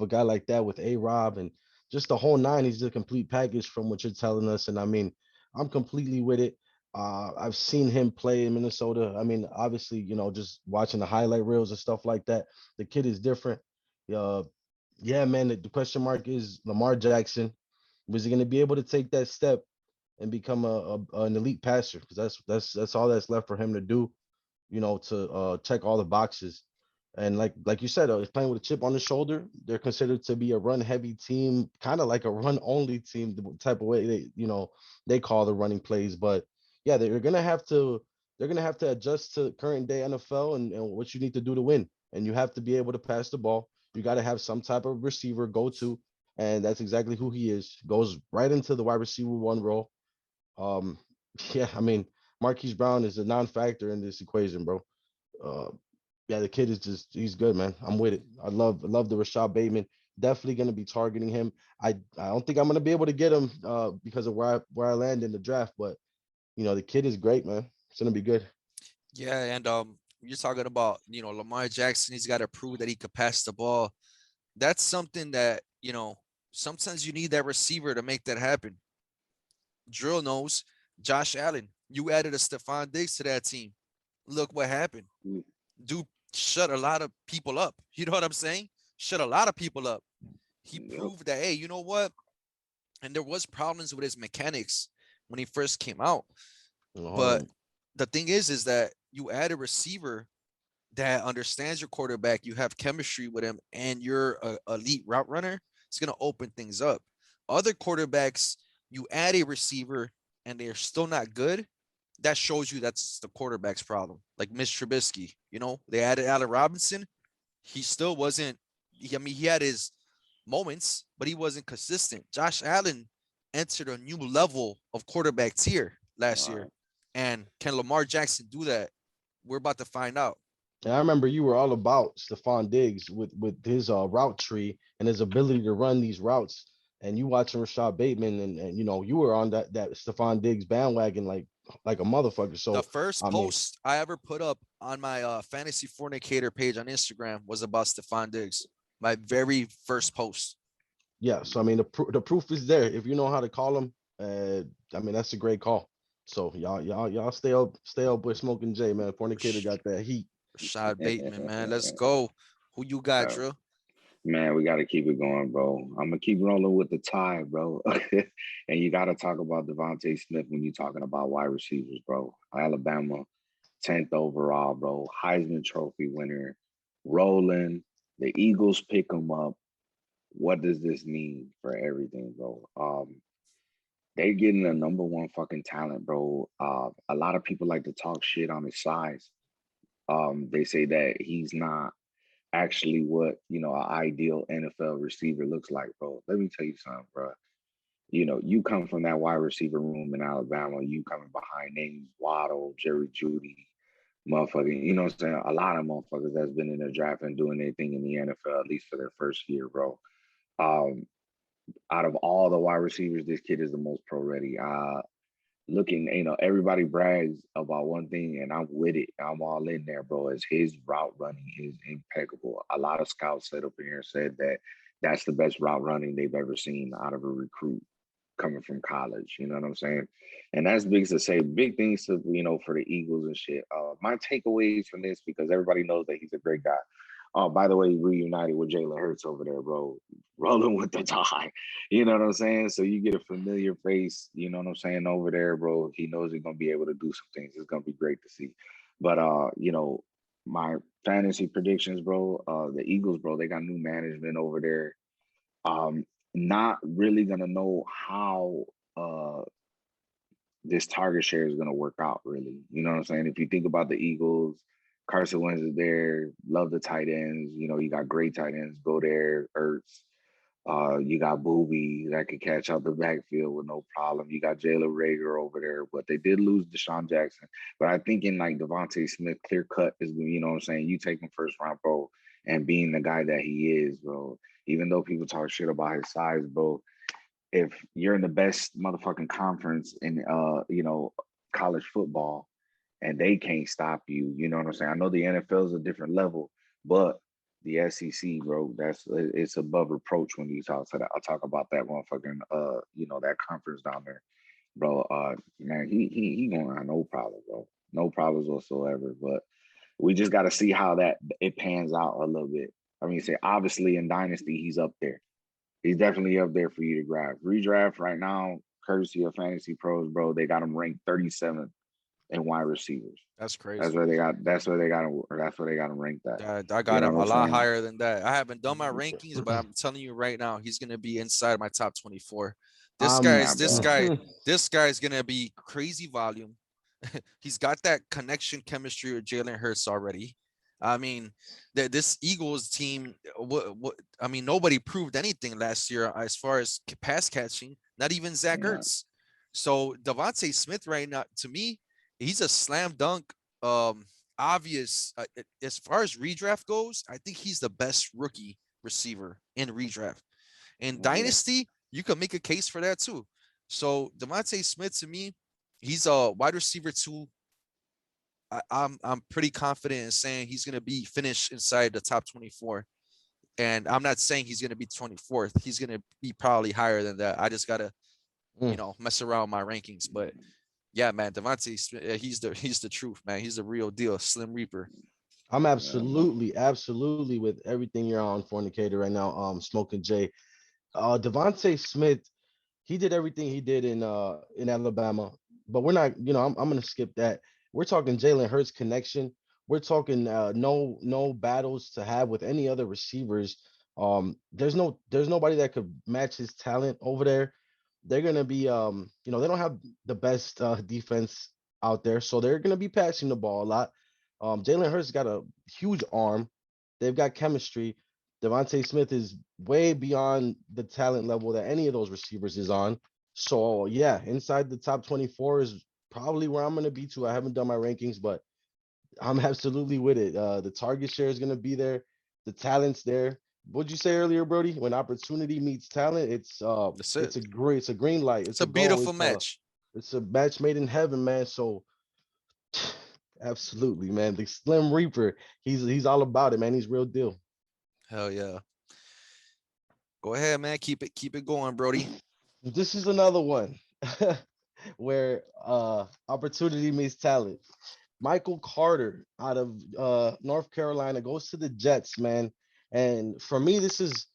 [SPEAKER 2] a guy like that with A Rob and just the whole nine. He's the complete package from what you're telling us, and I mean, I'm completely with it. I've seen him play in Minnesota. I mean, obviously, just watching the highlight reels and stuff like that. The kid is different. Uh, yeah, man. The question mark is Lamar Jackson. Was he going to be able to take that step and become an elite passer? Because that's all that's left for him to do. To check all the boxes. And like you said, he's playing with a chip on the shoulder. They're considered to be a run heavy team, kind of like a run only team, the type of way they call the running plays. But yeah, they're gonna have to adjust to current day NFL and what you need to do to win. And you have to be able to pass the ball. You got to have some type of receiver go to, and that's exactly who he is. Goes right into the wide receiver one role. Um, yeah, I mean, Marquise Brown is a non-factor in this equation, bro. Uh, yeah, the kid is he's good, man. I'm with it. I love the Rashad Bateman. Definitely gonna be targeting him. I don't think I'm gonna be able to get him because of where I land in the draft, but the kid is great, man. It's gonna be good.
[SPEAKER 1] Yeah, and you're talking about Lamar Jackson. He's got to prove that he could pass the ball. That's something that sometimes you need that receiver to make that happen. Drill knows Josh Allen. You added a Stephon Diggs to that team. Look what happened.
[SPEAKER 3] Mm,
[SPEAKER 1] Dude shut a lot of people up. You know what I'm saying? Shut a lot of people up. He
[SPEAKER 3] Yep.
[SPEAKER 1] proved that, hey, you know what? And there was problems with his mechanics when he first came out. But
[SPEAKER 2] Um,
[SPEAKER 1] the thing is that you add a receiver that understands your quarterback, you have chemistry with him, and you're a elite route runner, it's gonna open things up. Other quarterbacks, you add a receiver and they're still not good. That shows you that's the quarterback's problem. Like Mitch Trubisky, they added Allen Robinson. He still wasn't. I mean, he had his moments, but he wasn't consistent. Josh Allen entered a new level of quarterback tier last
[SPEAKER 3] All
[SPEAKER 1] year,
[SPEAKER 3] right.
[SPEAKER 1] and can Lamar Jackson do that? We're about to find out.
[SPEAKER 2] and I remember you were all about Stephon Diggs with his route tree and his ability to run these routes. And you watching Rashad Bateman, and you were on that Stephon Diggs bandwagon like a motherfucker.
[SPEAKER 1] The
[SPEAKER 2] So
[SPEAKER 1] first
[SPEAKER 2] I mean,
[SPEAKER 1] post I ever put up on my fantasy fornicator page on Instagram was about Stephon Diggs. My very first post.
[SPEAKER 2] yeah. So I mean, the proof is there. If you know how to call him, I mean that's a great call. So y'all stay up with Smoking Jay, man. Fornicator got that heat.
[SPEAKER 1] Rashad Bateman, man. Let's go. Who you got,
[SPEAKER 3] Uh,
[SPEAKER 1] Drill?
[SPEAKER 3] Man, we got to keep it going, bro. I'm gonna keep rolling with the tie, bro. And you got to talk about Devontae Smith when you're talking about wide receivers, bro. Alabama, 10th overall, bro. Heisman Trophy winner, rolling. The Eagles pick him up. What does this mean for everything, bro? They getting a number one fucking talent, bro. A lot of people like to talk shit on his size. They say that he's not actually what an ideal NFL receiver looks like, bro. Let me tell you something, bro. You come from that wide receiver room in Alabama. You coming behind names Waddle, Jerry Judy, motherfucking. You know what I'm saying? A lot of motherfuckers that's been in the draft and doing anything in the NFL at least for their first year, bro. Um, Out of all the wide receivers, this kid is the most pro ready. Looking, everybody brags about one thing, and I'm with it. I'm all in there, bro. Is his route running is impeccable. A lot of scouts said up here and said that that's the best route running they've ever seen out of a recruit coming from college. You know what I'm saying? And that's big to say. Big things to for the Eagles and shit. My takeaways from this, because everybody knows that he's a great guy. Oh, by the way, reunited with Jalen Hurts over there, bro. Rolling with the tie. You know what I'm saying? So you get a familiar face, you know what I'm saying, over there, bro. He knows he's gonna be able to do some things. It's gonna be great to see. But my fantasy predictions, bro, the Eagles, bro, they got new management over there. Um, Not really gonna know how this target share is going to work out really. You know what I'm saying? If you think about the Eagles, Carson Wentz is there. Love the tight ends. You know, you got great tight ends. Go there, Ertz. You got Booby that could catch out the backfield with no problem. You got Jalen Rager over there, but they did lose Deshaun Jackson. But I think in like Devontae Smith, clear cut is, you know what I'm saying? You take him first round, bro, and being the guy that he is, bro. Even though people talk shit about his size, bro, if you're in the best motherfucking conference in you know, college football and they can't stop you, you know what I'm saying? I know the NFL is a different level, but the SEC, bro, it's above reproach when you talk to that. I'll talk about that motherfucking you know, that conference down there, bro. Man, he gonna have no problem, bro. No problems whatsoever. But we just got to see how that it pans out a little bit. I mean, say obviously in Dynasty he's up there. He's definitely up there for you to grab. Redraft right now, courtesy of Fantasy Pros, bro. They got him ranked 37th in wide receivers.
[SPEAKER 1] That's
[SPEAKER 3] That's
[SPEAKER 1] crazy.
[SPEAKER 3] where they got. That's where they got him. That's where they got him ranked at.
[SPEAKER 1] I
[SPEAKER 3] You
[SPEAKER 1] got
[SPEAKER 3] know
[SPEAKER 1] him
[SPEAKER 3] what
[SPEAKER 1] a
[SPEAKER 3] I'm
[SPEAKER 1] lot
[SPEAKER 3] saying?
[SPEAKER 1] higher than that. I haven't done my rankings, but I'm telling you right now, he's gonna be inside my top 24. This
[SPEAKER 3] Nah,
[SPEAKER 1] guy's this
[SPEAKER 3] bro.
[SPEAKER 1] guy, this guy's gonna be crazy volume. He's got that connection chemistry with Jalen Hurts already. I mean, this Eagles team, what I mean, nobody proved anything last year as far as pass catching, not even Zach
[SPEAKER 3] Yeah.
[SPEAKER 1] Ertz. So Devontae Smith right now, to me, he's a slam dunk. Obvious as far as redraft goes. I think he's the best rookie receiver in redraft. In
[SPEAKER 3] Yeah.
[SPEAKER 1] Dynasty, you can make a case for that too. So Devontae Smith to me, he's a wide receiver too. I'm pretty confident in saying he's gonna be finished inside the top 24. And I'm not saying he's gonna be 24th. He's gonna be probably higher than that. I just gotta, mess around with my rankings. But yeah, man, Devontae Smith, he's the truth, man. He's the real deal, Slim Reaper.
[SPEAKER 2] I'm
[SPEAKER 3] Yeah, man.
[SPEAKER 2] absolutely with everything you're on, Fornicator, right now. Smoking Jay. Devontae Smith, he did everything he did in Alabama, but we're not, I'm gonna skip that. We're talking Jalen Hurts connection. We're talking no battles to have with any other receivers. There's nobody that could match his talent over there. They're gonna be they don't have the best defense out there, so they're gonna be passing the ball a lot. Jalen Hurts got a huge arm. They've got chemistry. Devontae Smith is way beyond the talent level that any of those receivers is on. So yeah, inside the top 24 is probably where I'm gonna be too. I haven't done my rankings, but I'm absolutely with it. The target share is gonna be there, the talent's there. What'd you say earlier, Brody? When opportunity meets talent,
[SPEAKER 1] That's
[SPEAKER 2] it's
[SPEAKER 1] it.
[SPEAKER 2] a green light,
[SPEAKER 1] It's
[SPEAKER 2] it's
[SPEAKER 1] a
[SPEAKER 2] a go,
[SPEAKER 1] beautiful match.
[SPEAKER 2] it's a match made in heaven, man. So absolutely, man. The Slim Reaper, he's all about it, man. He's real deal.
[SPEAKER 1] Hell yeah. Go ahead, man. Keep it going, Brody.
[SPEAKER 2] This is another one where opportunity meets talent. Michael Carter out of North Carolina goes to the Jets, man. And for me, this is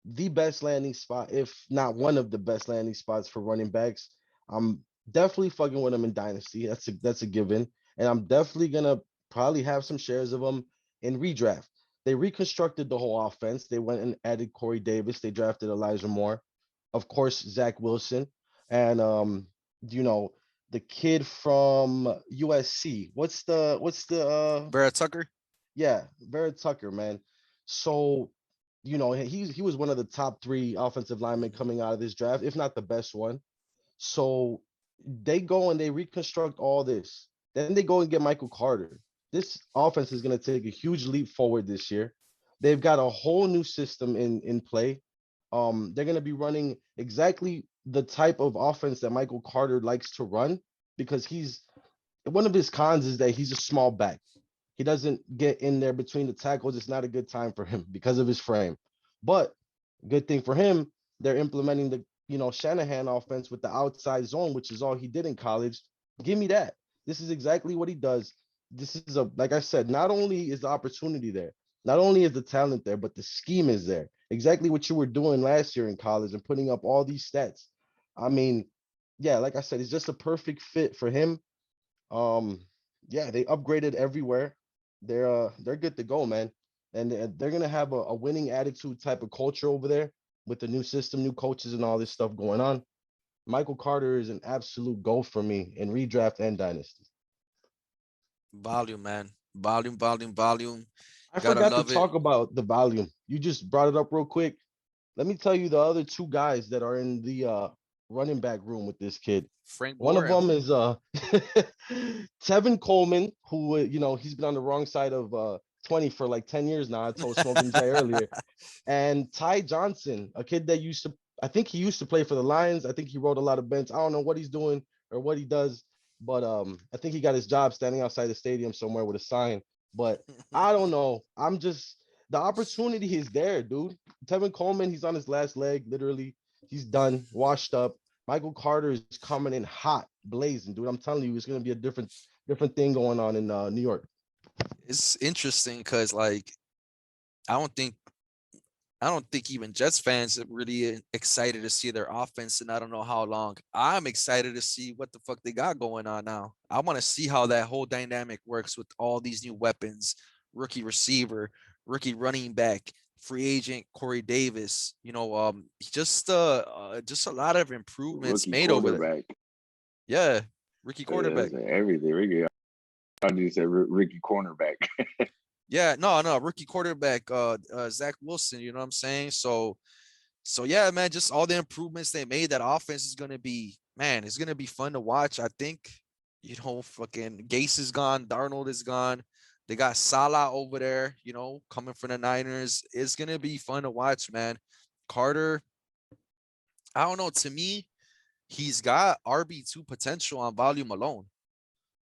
[SPEAKER 2] the best landing spot, if not one of the best landing spots for running backs. I'm definitely fucking with him in Dynasty. That's a given. And I'm definitely gonna probably have some shares of him in redraft. They reconstructed the whole offense. They went and added Corey Davis. They drafted Elijah Moore, of course, Zach Wilson, and you know, the kid from USC. What's the
[SPEAKER 1] Vera Tucker.
[SPEAKER 2] yeah, Barrett Tucker, man. So, he was one of the top three offensive linemen coming out of this draft, if not the best one. So they go and they reconstruct all this. Then they go and get Michael Carter. This offense is going to take a huge leap forward this year. They've got a whole new system in play. They're going to be running exactly the type of offense that Michael Carter likes to run because he's one of his cons is that he's a small back. He doesn't get in there between the tackles. It's not a good time for him because of his frame. But good thing for him, they're implementing the Shanahan offense with the outside zone, which is all he did in college. Give me that. This is exactly what he does. This is like I said, not only is the opportunity there, not only is the talent there, but the scheme is there. Exactly what you were doing last year in college and putting up all these stats. I mean, yeah, like I said, it's just a perfect fit for him. Um, yeah, they upgraded everywhere. They're good to go, man. And they're gonna have a winning attitude type of culture over there with the new system, new coaches, and all this stuff going on. Michael Carter is an absolute goal for me in redraft and dynasty.
[SPEAKER 1] Volume, man. Volume, volume, volume.
[SPEAKER 2] I
[SPEAKER 1] Gotta
[SPEAKER 2] forgot to
[SPEAKER 1] love it.
[SPEAKER 2] talk about the volume. You just brought it up real quick. Let me tell you the other two guys that are in the running back room with this kid.
[SPEAKER 1] Frank
[SPEAKER 2] One of
[SPEAKER 1] Gore and
[SPEAKER 2] them
[SPEAKER 1] who?
[SPEAKER 2] is Tevin Coleman, who he's been on the wrong side of 20 for like 10 years now. I told Smoking Jay earlier. And Ty Johnson, a kid that I think he used to play for the Lions. I think he wrote a lot of bench. I don't know what he's doing or what he does, but I think he got his job standing outside the stadium somewhere with a sign. But I don't know. The opportunity is there, dude. Tevin Coleman, he's on his last leg, literally. He's done, washed up. Michael Carter is coming in hot, blazing, dude. I'm telling you, it's gonna be a different thing going on in New York.
[SPEAKER 1] It's interesting because like I don't think I don't think even Jets fans are really excited to see their offense, and I don't know how long. I'm excited to see what the fuck they got going on now. I want to see how that whole dynamic works with all these new weapons, rookie receiver, rookie running back, free agent Corey Davis. Just a lot of improvements
[SPEAKER 3] Rookie
[SPEAKER 1] made over there.
[SPEAKER 3] quarterback.
[SPEAKER 1] Yeah, rookie
[SPEAKER 3] Yeah,
[SPEAKER 1] quarterback.
[SPEAKER 3] that's everything. I just said Ricky cornerback.
[SPEAKER 1] Yeah, no, rookie quarterback, Zach Wilson. You know what I'm saying? So yeah, man, just all the improvements they made. That offense is gonna be, man, it's gonna be fun to watch. I think, fucking Gase is gone, Darnold is gone. They got Salah over there, coming from the Niners. It's gonna be fun to watch, man. Carter, I don't know. To me, he's got RB2 potential on volume alone.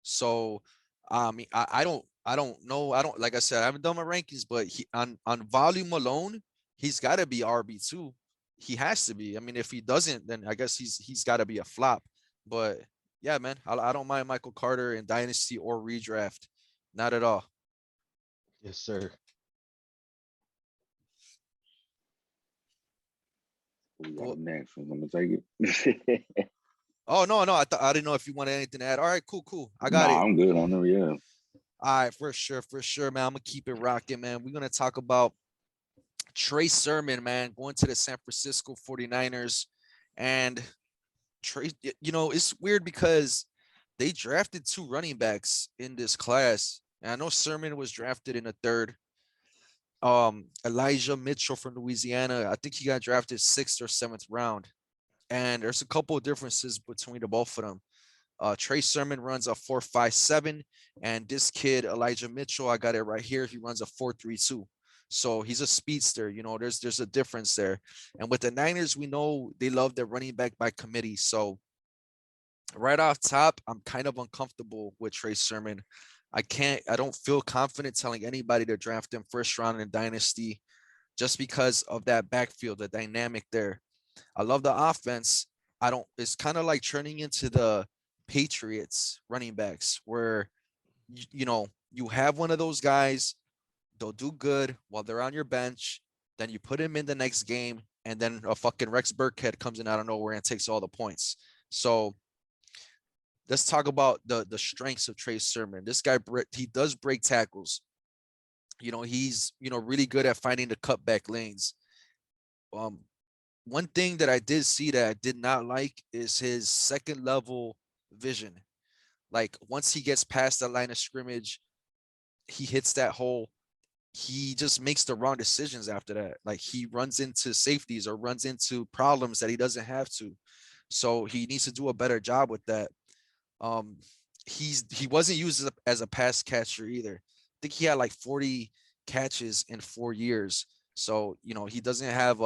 [SPEAKER 1] So, I mean, I don't know. I don't, like I said, I haven't done my rankings, but he on volume alone, he's got to be RB2. He has to be. I mean, if he doesn't, then I guess he's got to be a flop. But yeah, man, I don't mind Michael Carter in dynasty or redraft, not at all.
[SPEAKER 2] Yes, sir.
[SPEAKER 3] We got
[SPEAKER 1] Cool.
[SPEAKER 3] him next. I'm gonna take it.
[SPEAKER 1] Oh no, I didn't know if you wanted anything to add. All right, cool. I got
[SPEAKER 3] Nah,
[SPEAKER 1] it.
[SPEAKER 3] I'm good on them. Yeah.
[SPEAKER 1] All right, for sure, man. I'm gonna keep it rocking, man. We're gonna talk about Trey Sermon, man, going to the San Francisco 49ers. And Trey, it's weird because they drafted two running backs in this class. And I know Sermon was drafted in the third. Elijah Mitchell from Louisiana, I think he got drafted 6th or 7th round. And there's a couple of differences between the both of them. Trey Sermon runs a 4.57, and this kid Elijah Mitchell, I got it right here. He runs a 4.32. So he's a speedster. There's a difference there. And with the Niners, we know they love their running back by committee. So right off top, I'm kind of uncomfortable with Trey Sermon. I don't feel confident telling anybody to draft him first round in dynasty just because of that backfield, the dynamic there. I love the offense. I don't, it's kind of like turning into the Patriots running backs where, you have one of those guys, they'll do good while they're on your bench. Then you put him in the next game, and then a fucking Rex Burkhead comes in out of nowhere and takes all the points. So let's talk about the strengths of Trey Sermon. This guy, he does break tackles. He's really good at finding the cutback lanes. Um, One thing that I did see that I did not like is his second level vision. Like once he gets past the line of scrimmage, he hits that hole. He just makes the wrong decisions after that. Like he runs into safeties or runs into problems that he doesn't have to. So he needs to do a better job with that. Um, he wasn't used as a pass catcher either. I think he had like 40 catches in 4 years. So he doesn't have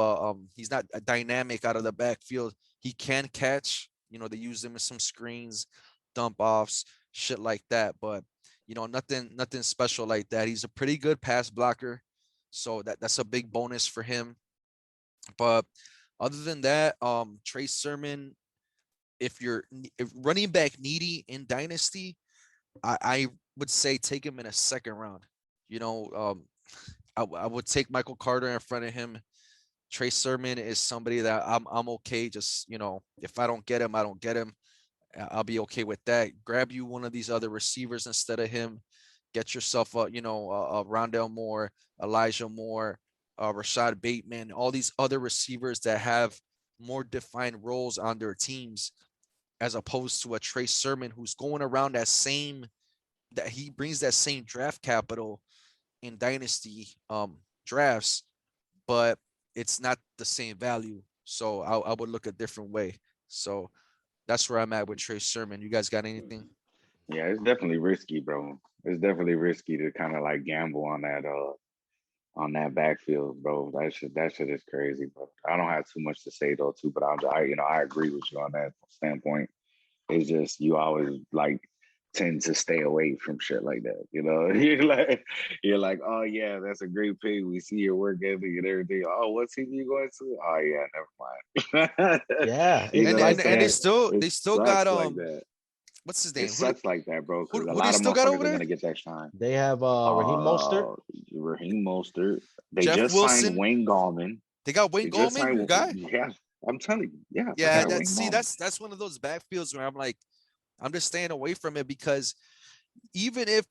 [SPEAKER 1] he's not a dynamic out of the backfield. He can catch. They use him in some screens, dump offs, shit like that. But nothing special like that. He's a pretty good pass blocker, so that's a big bonus for him. But other than that, Trey Sermon, if running back needy in dynasty, I would say take him in a second round. I would take Michael Carter in front of him. Trey Sermon is somebody that I'm okay. Just if I don't get him, I don't get him. I'll be okay with that. Grab you one of these other receivers instead of him. Get yourself a Rondell Moore, Elijah Moore, Rashad Bateman, all these other receivers that have more defined roles on their teams, as opposed to a Trey Sermon who's going around that he brings that same draft capital in dynasty drafts, but it's not the same value. So I would look a different way. So that's where I'm at with Trey Sermon. You guys got anything?
[SPEAKER 3] Yeah, it's definitely risky, bro. It's definitely risky to kind of like gamble on that backfield, bro. That shit is crazy, bro. I don't have too much to say though, too, but I agree with you on that standpoint. It's just you always like tend to stay away from shit like that. You know, you're like, oh yeah, that's a great pick. We see your work ethic and everything. Oh, what team you going to? Oh yeah, never mind.
[SPEAKER 2] Yeah,
[SPEAKER 3] You know
[SPEAKER 1] And
[SPEAKER 3] what I'm
[SPEAKER 1] and
[SPEAKER 2] exactly.
[SPEAKER 1] and they
[SPEAKER 3] saying?
[SPEAKER 1] still
[SPEAKER 3] It
[SPEAKER 1] they still got
[SPEAKER 3] sucks like that.
[SPEAKER 1] what's his
[SPEAKER 3] It
[SPEAKER 1] name?
[SPEAKER 3] sucks like that, bro, because a
[SPEAKER 1] Who they
[SPEAKER 3] lot of
[SPEAKER 1] still got
[SPEAKER 3] motherfuckers
[SPEAKER 1] over
[SPEAKER 3] are
[SPEAKER 1] there?
[SPEAKER 3] gonna get that shine.
[SPEAKER 2] They have Raheem Mostert.
[SPEAKER 3] Uh, Raheem Mostert. They
[SPEAKER 1] Jeff
[SPEAKER 3] just signed
[SPEAKER 1] Wilson.
[SPEAKER 3] Wayne Gallman.
[SPEAKER 1] They got Wayne
[SPEAKER 3] They just
[SPEAKER 1] Gallman, your
[SPEAKER 3] signed,
[SPEAKER 1] guy.
[SPEAKER 3] yeah. I'm telling you, yeah, they
[SPEAKER 1] Yeah,
[SPEAKER 3] got
[SPEAKER 1] that
[SPEAKER 3] Wayne
[SPEAKER 1] see,
[SPEAKER 3] Gallman.
[SPEAKER 1] that's one of those backfields where I'm like, I'm just staying away from it because even if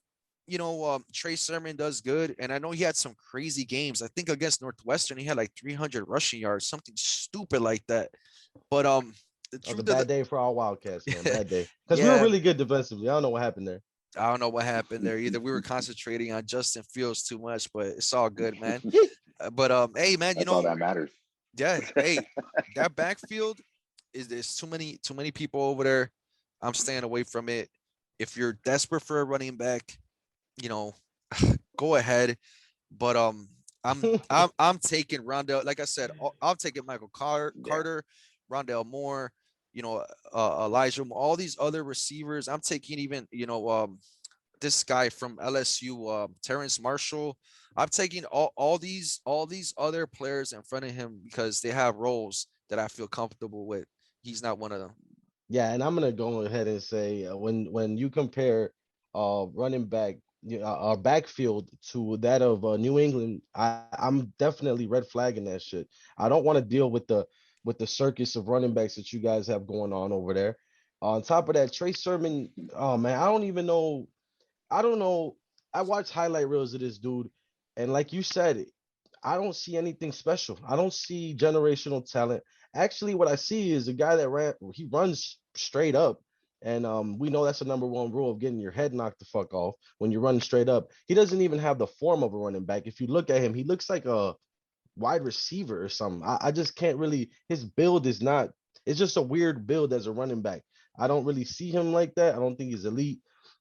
[SPEAKER 1] Trey Sermon does good, and I know he had some crazy games. I think against Northwestern he had like 300 rushing yards, something stupid like that. But the
[SPEAKER 2] That was a
[SPEAKER 1] truth of
[SPEAKER 2] bad day for our Wildcats, man.
[SPEAKER 1] the
[SPEAKER 2] Bad day. Because we were
[SPEAKER 1] yeah,
[SPEAKER 2] really good defensively. I don't know what happened there.
[SPEAKER 1] I don't know what happened there. Either we were concentrating on Justin Fields too much, but it's all good, man. But hey, man,
[SPEAKER 3] That's all that matters.
[SPEAKER 1] yeah, hey, that backfield is there's too many people over there. I'm staying away from it. If you're desperate for a running back, you know, go ahead. But I'm taking Rondell. Like I said, I'm taking Michael
[SPEAKER 3] Yeah.
[SPEAKER 1] Carter, Rondell Moore, Elijah, all these other receivers. I'm taking even this guy from LSU, Terrence Marshall. I'm taking all these other players in front of him because they have roles that I feel comfortable with. He's not one of them.
[SPEAKER 2] Yeah, and I'm gonna go ahead and say when you compare running back our backfield to that of New England, I'm definitely red flagging that shit. I don't want to deal with the circus of running backs that you guys have going on over there. On top of that, Trey Sermon, oh man, I don't even know. I don't know. I watch highlight reels of this dude, and like you said, I don't see anything special. I don't see generational talent. Actually, what I see is a guy that he runs straight up. And we know that's the number one rule of getting your head knocked the fuck off when you're running straight up. He doesn't even have the form of a running back. If you look at him, he looks like a wide receiver or something. I just can't really, his build is not, it's just a weird build as a running back. I don't really see him like that. I don't think he's elite.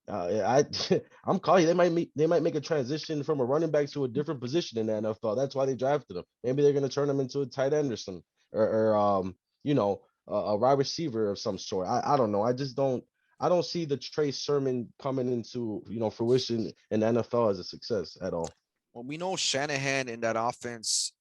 [SPEAKER 2] I'm calling you. They might make a transition from a running back to a different position in the NFL. That's why they drafted him. Maybe they're gonna turn him into a tight end or some or a wide receiver of some sort. I don't know. I don't see the Trey Sermon coming into fruition in the NFL as a success at all.
[SPEAKER 1] Well, we know Shanahan in that offense,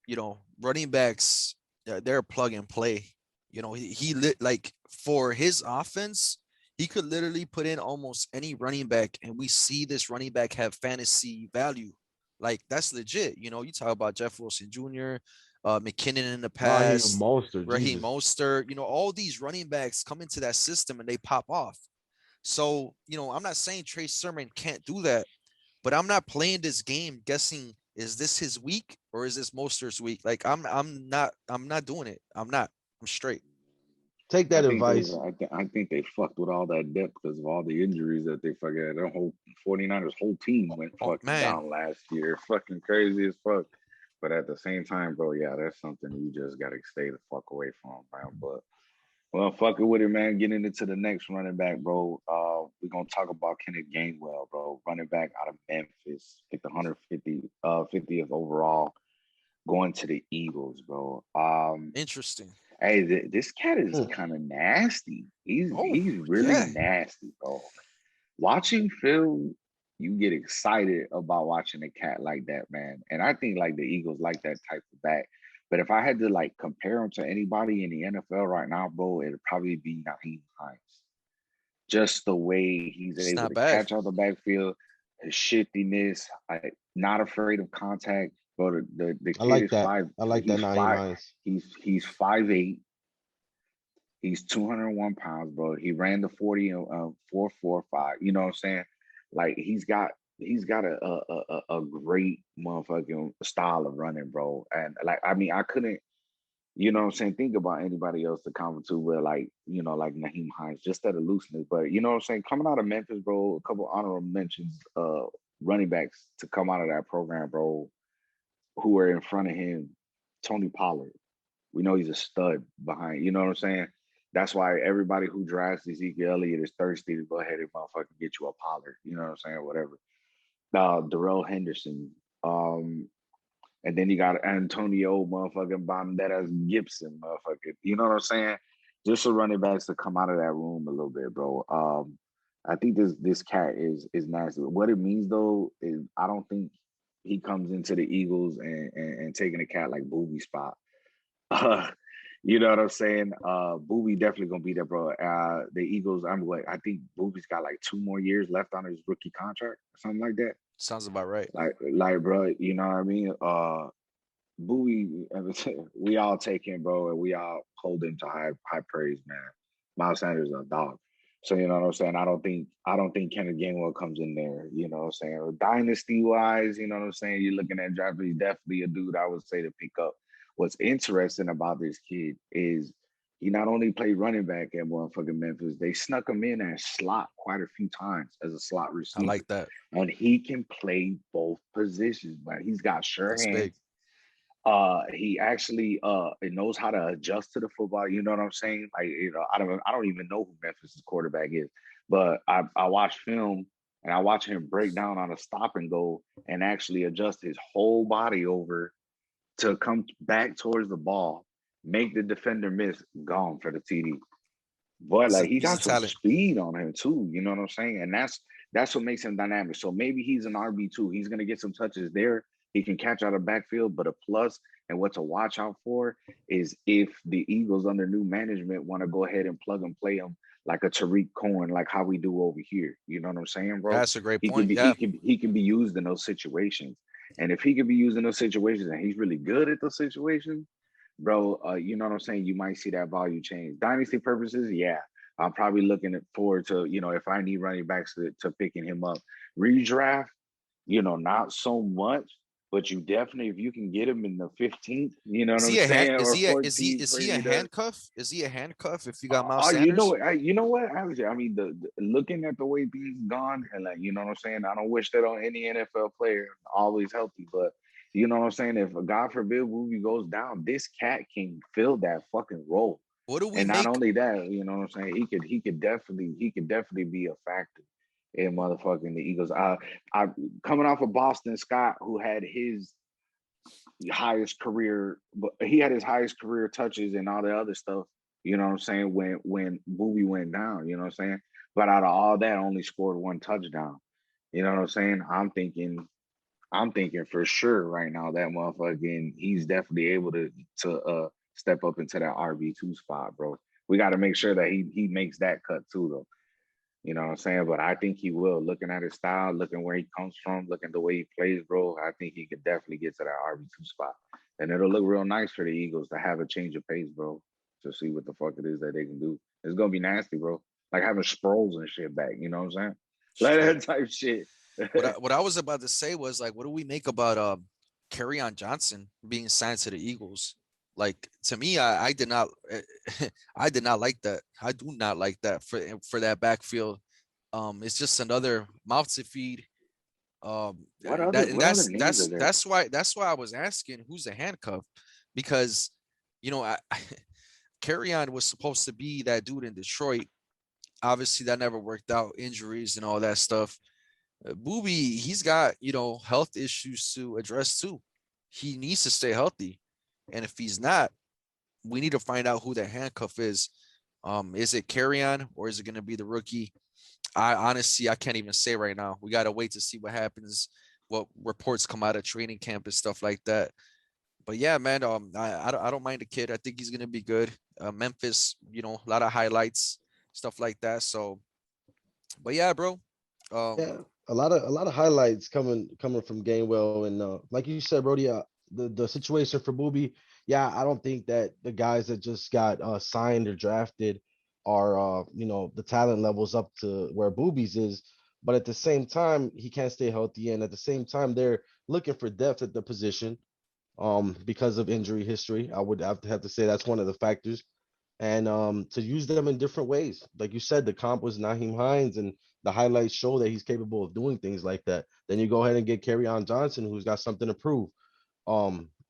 [SPEAKER 1] running backs, they're plug and play. He lit like for his offense, he could literally put in almost any running back, and we see this running back have fantasy value. Like that's legit. You talk about Jeff Wilson Jr., McKinnon in the
[SPEAKER 2] Raheem
[SPEAKER 1] past,
[SPEAKER 2] Mostert,
[SPEAKER 1] Raheem
[SPEAKER 2] Jesus.
[SPEAKER 1] Mostert. All these running backs come into that system and they pop off. So, I'm not saying Trey Sermon can't do that, but I'm not playing this game guessing is this his week or is this Mostert's week? Like I'm not doing it. I'm not. I'm straight.
[SPEAKER 2] Take
[SPEAKER 3] I
[SPEAKER 2] that
[SPEAKER 3] think they,
[SPEAKER 2] advice.
[SPEAKER 3] I think they fucked with all that depth because of all the injuries that they fucking had. Their whole 49ers whole team went
[SPEAKER 1] Oh
[SPEAKER 3] fucking
[SPEAKER 1] man,
[SPEAKER 3] down last year. Fucking crazy as fuck. But at the same time, bro, yeah, that's something you just gotta stay the fuck away from, man. But well, fuck it with it, man. Getting into the next running back, bro. We're gonna talk about Kenneth Gainwell, bro. Running back out of Memphis, picked 50th overall, going to the Eagles, bro.
[SPEAKER 1] interesting.
[SPEAKER 3] Hey, this cat is
[SPEAKER 2] Hmm.
[SPEAKER 3] kind of nasty.
[SPEAKER 1] Oh
[SPEAKER 3] He's really
[SPEAKER 1] yeah,
[SPEAKER 3] nasty, bro. Watching Phil, you get excited about watching a cat like that, man. And I think like the Eagles like that type of back. But if I had to like compare him to anybody in the NFL right now, bro, it'd probably be Naheem Hines. Just the way he's
[SPEAKER 1] it's
[SPEAKER 3] able
[SPEAKER 1] not
[SPEAKER 3] to
[SPEAKER 1] bad.
[SPEAKER 3] catch out the backfield, his shiftiness, not afraid of contact. Bro, the
[SPEAKER 2] I
[SPEAKER 3] kid
[SPEAKER 2] like
[SPEAKER 3] is
[SPEAKER 2] that.
[SPEAKER 3] five.
[SPEAKER 2] I like that Naheem Hines.
[SPEAKER 3] He's 5'8". He's 201 pounds, bro. He ran the 40 4.45. You know what I'm saying? Like he's got a great motherfucking style of running, bro. And like I mean, I couldn't You know what I'm saying? Think about anybody else to come to where like, like Naheem Hines, just that looseness. But you know what I'm saying? Coming out of Memphis, bro, a couple honorable mentions, running backs to come out of that program, bro, who are in front of him. Tony Pollard. We know he's a stud behind, you know what I'm saying? That's why everybody who drafts Ezekiel Elliott is thirsty to go ahead and motherfucking get you a Pollard. You know what I'm saying? Whatever. Darrell Henderson. And then you got Antonio motherfucking Banderas Gibson, motherfucker. You know what I'm saying? Just for running backs to come out of that room a little bit, bro. I think this cat is nasty. What it means though is I don't think he comes into the Eagles and taking a cat like Booby spot. You know what I'm saying? Booby definitely gonna be there, bro. The Eagles, I think Booby's got like 2 more years left on his rookie contract or something like that.
[SPEAKER 1] Sounds about right.
[SPEAKER 3] Like, bro, you know what I mean? Bowie, we all take him, bro, and we all hold him to high praise, man. Miles Sanders is a dog. So you know what I'm saying? I don't think Kenneth Gainwell comes in there, you know what I'm saying? Dynasty wise, you know what I'm saying? You're looking at draft, he's definitely a dude I would say to pick up. What's interesting about this kid is he not only played running back at motherfucking Memphis, they snuck him in as slot quite a few times as a slot
[SPEAKER 1] I
[SPEAKER 3] receiver.
[SPEAKER 1] like that.
[SPEAKER 3] And he can play both positions, but he's got sure
[SPEAKER 1] That's
[SPEAKER 3] hands.
[SPEAKER 1] big.
[SPEAKER 3] He actually knows how to adjust to the football. You know what I'm saying? Like, I don't even know who Memphis' quarterback is, but I watch film and I watch him break down on a stop and go and actually adjust his whole body over to come back towards the ball, make the defender miss, gone for the TD. But like he
[SPEAKER 1] He's a
[SPEAKER 3] got some
[SPEAKER 1] talent.
[SPEAKER 3] speed on him too, you know what I'm saying? And that's what makes him dynamic. So maybe he's an RB2. He's gonna get some touches there. He can catch out of backfield, but a plus and what to watch out for is if the Eagles under new management want to go ahead and plug and play him like a Tariq Cohen, like how we do over here. You know what I'm saying, bro?
[SPEAKER 1] That's a great
[SPEAKER 3] He can
[SPEAKER 1] point.
[SPEAKER 3] be
[SPEAKER 1] Yeah.
[SPEAKER 3] he can be used in those situations. And if he can be used in those situations and he's really good at those situations, bro, you know what I'm saying? You might see that value change. Dynasty purposes, yeah. I'm probably looking forward to, if I need running backs to picking him up. Redraft, not so much, but you definitely, if you can get him in the 15th, you know what
[SPEAKER 1] Is
[SPEAKER 3] I'm
[SPEAKER 1] he a hand?
[SPEAKER 3] saying,
[SPEAKER 1] Is
[SPEAKER 3] or
[SPEAKER 1] he a is he
[SPEAKER 3] 14th,
[SPEAKER 1] is he a
[SPEAKER 3] crazy to.
[SPEAKER 1] handcuff? Is he a handcuff if you got Miles
[SPEAKER 3] Oh,
[SPEAKER 1] Sanders?
[SPEAKER 3] you know what? I mean, looking at the way things gone, and like, you know what I'm saying. I don't wish that on any NFL player. Always healthy, but you know what I'm saying. If God forbid Wooby goes down, this cat can fill that fucking role.
[SPEAKER 1] What do we
[SPEAKER 3] And not
[SPEAKER 1] make?
[SPEAKER 3] only that, you know what I'm saying. He could definitely be a factor in motherfucking the Eagles. I coming off of Boston Scott, who had his highest career, but he had his highest career touches and all the other stuff. You know what I'm saying? When Boobie went down, you know what I'm saying? But out of all that, only scored 1 touchdown. You know what I'm saying? I'm thinking for sure right now that motherfucking he's definitely able to step up into that RB2 spot, bro. We got to make sure that he makes that cut too, though. You know what I'm saying? But I think he will. Looking at his style, looking where he comes from, looking the way he plays, bro. I think he could definitely get to that RB2 spot, and it'll look real nice for the Eagles to have a change of pace, bro. To see what the fuck it is that they can do. It's gonna be nasty, bro. Like having Sproles and shit back. You know what I'm saying? Like
[SPEAKER 1] Straight.
[SPEAKER 3] that type shit.
[SPEAKER 1] What I was about to say was like, what do we make about Kerryon Johnson being signed to the Eagles? Like to me, I did not I did not like that. I do not like that for that backfield. It's just another mouth to feed. That and
[SPEAKER 3] What other names are there?
[SPEAKER 1] that's why I was asking who's a handcuff, because Kerryon was supposed to be that dude in Detroit. Obviously, that never worked out, injuries and all that stuff. Booby, he's got, health issues to address too. He needs to stay healthy. And if he's not, we need to find out who that handcuff is. Is it Kerryon or is it going to be the rookie? I honestly, I can't even say right now. We got to wait to see what happens, what reports come out of training camp and stuff like that. But yeah, man, I don't mind the kid. I think he's going to be good. Memphis, a lot of highlights, stuff like that. So, but yeah, bro.
[SPEAKER 2] Yeah, a lot of highlights coming from Gainwell, and like you said, Brody, the situation for Booby, yeah, I don't think that the guys that just got signed or drafted are the talent levels up to where Boobies is, but at the same time he can't stay healthy, and at the same time they're looking for depth at the position. because of injury history. I would have to say that's one of the factors. And to use them in different ways. Like you said, the comp was Naheem Hines, and the highlights show that he's capable of doing things like that. Then you go ahead and get On Johnson, who's got something to prove.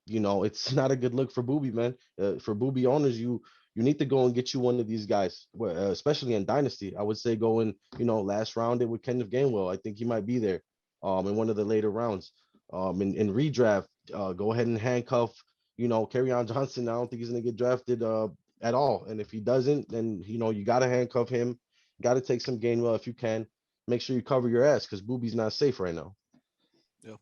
[SPEAKER 2] It's not a good look for Booby, man. For Booby owners, you need to go and get you one of these guys, especially in Dynasty. I would say go in, last round it with Kenneth Gainwell. I think he might be there in one of the later rounds. In redraft, go ahead and handcuff, On Johnson. I don't think he's going to get drafted at all. And if he doesn't, then, you got to handcuff him. Got to take some Gainwell if you can. Make sure you cover your ass because Booby's not safe right now.
[SPEAKER 1] Yeah.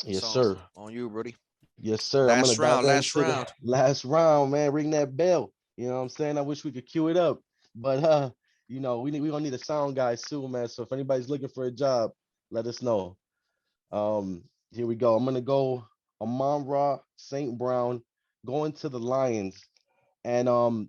[SPEAKER 2] Yes,
[SPEAKER 1] So,
[SPEAKER 2] sir.
[SPEAKER 1] on you, Brody.
[SPEAKER 2] Yes, sir. I'm
[SPEAKER 1] Last
[SPEAKER 2] gonna dive
[SPEAKER 1] round, last
[SPEAKER 2] into the
[SPEAKER 1] round.
[SPEAKER 2] last round, man. Ring that bell. You know what I'm saying? I wish we could cue it up, but we gonna need a sound guy soon, man. So if anybody's looking for a job, let us know. Here we go. I'm gonna go Amon-Ra St. Brown going to the Lions, and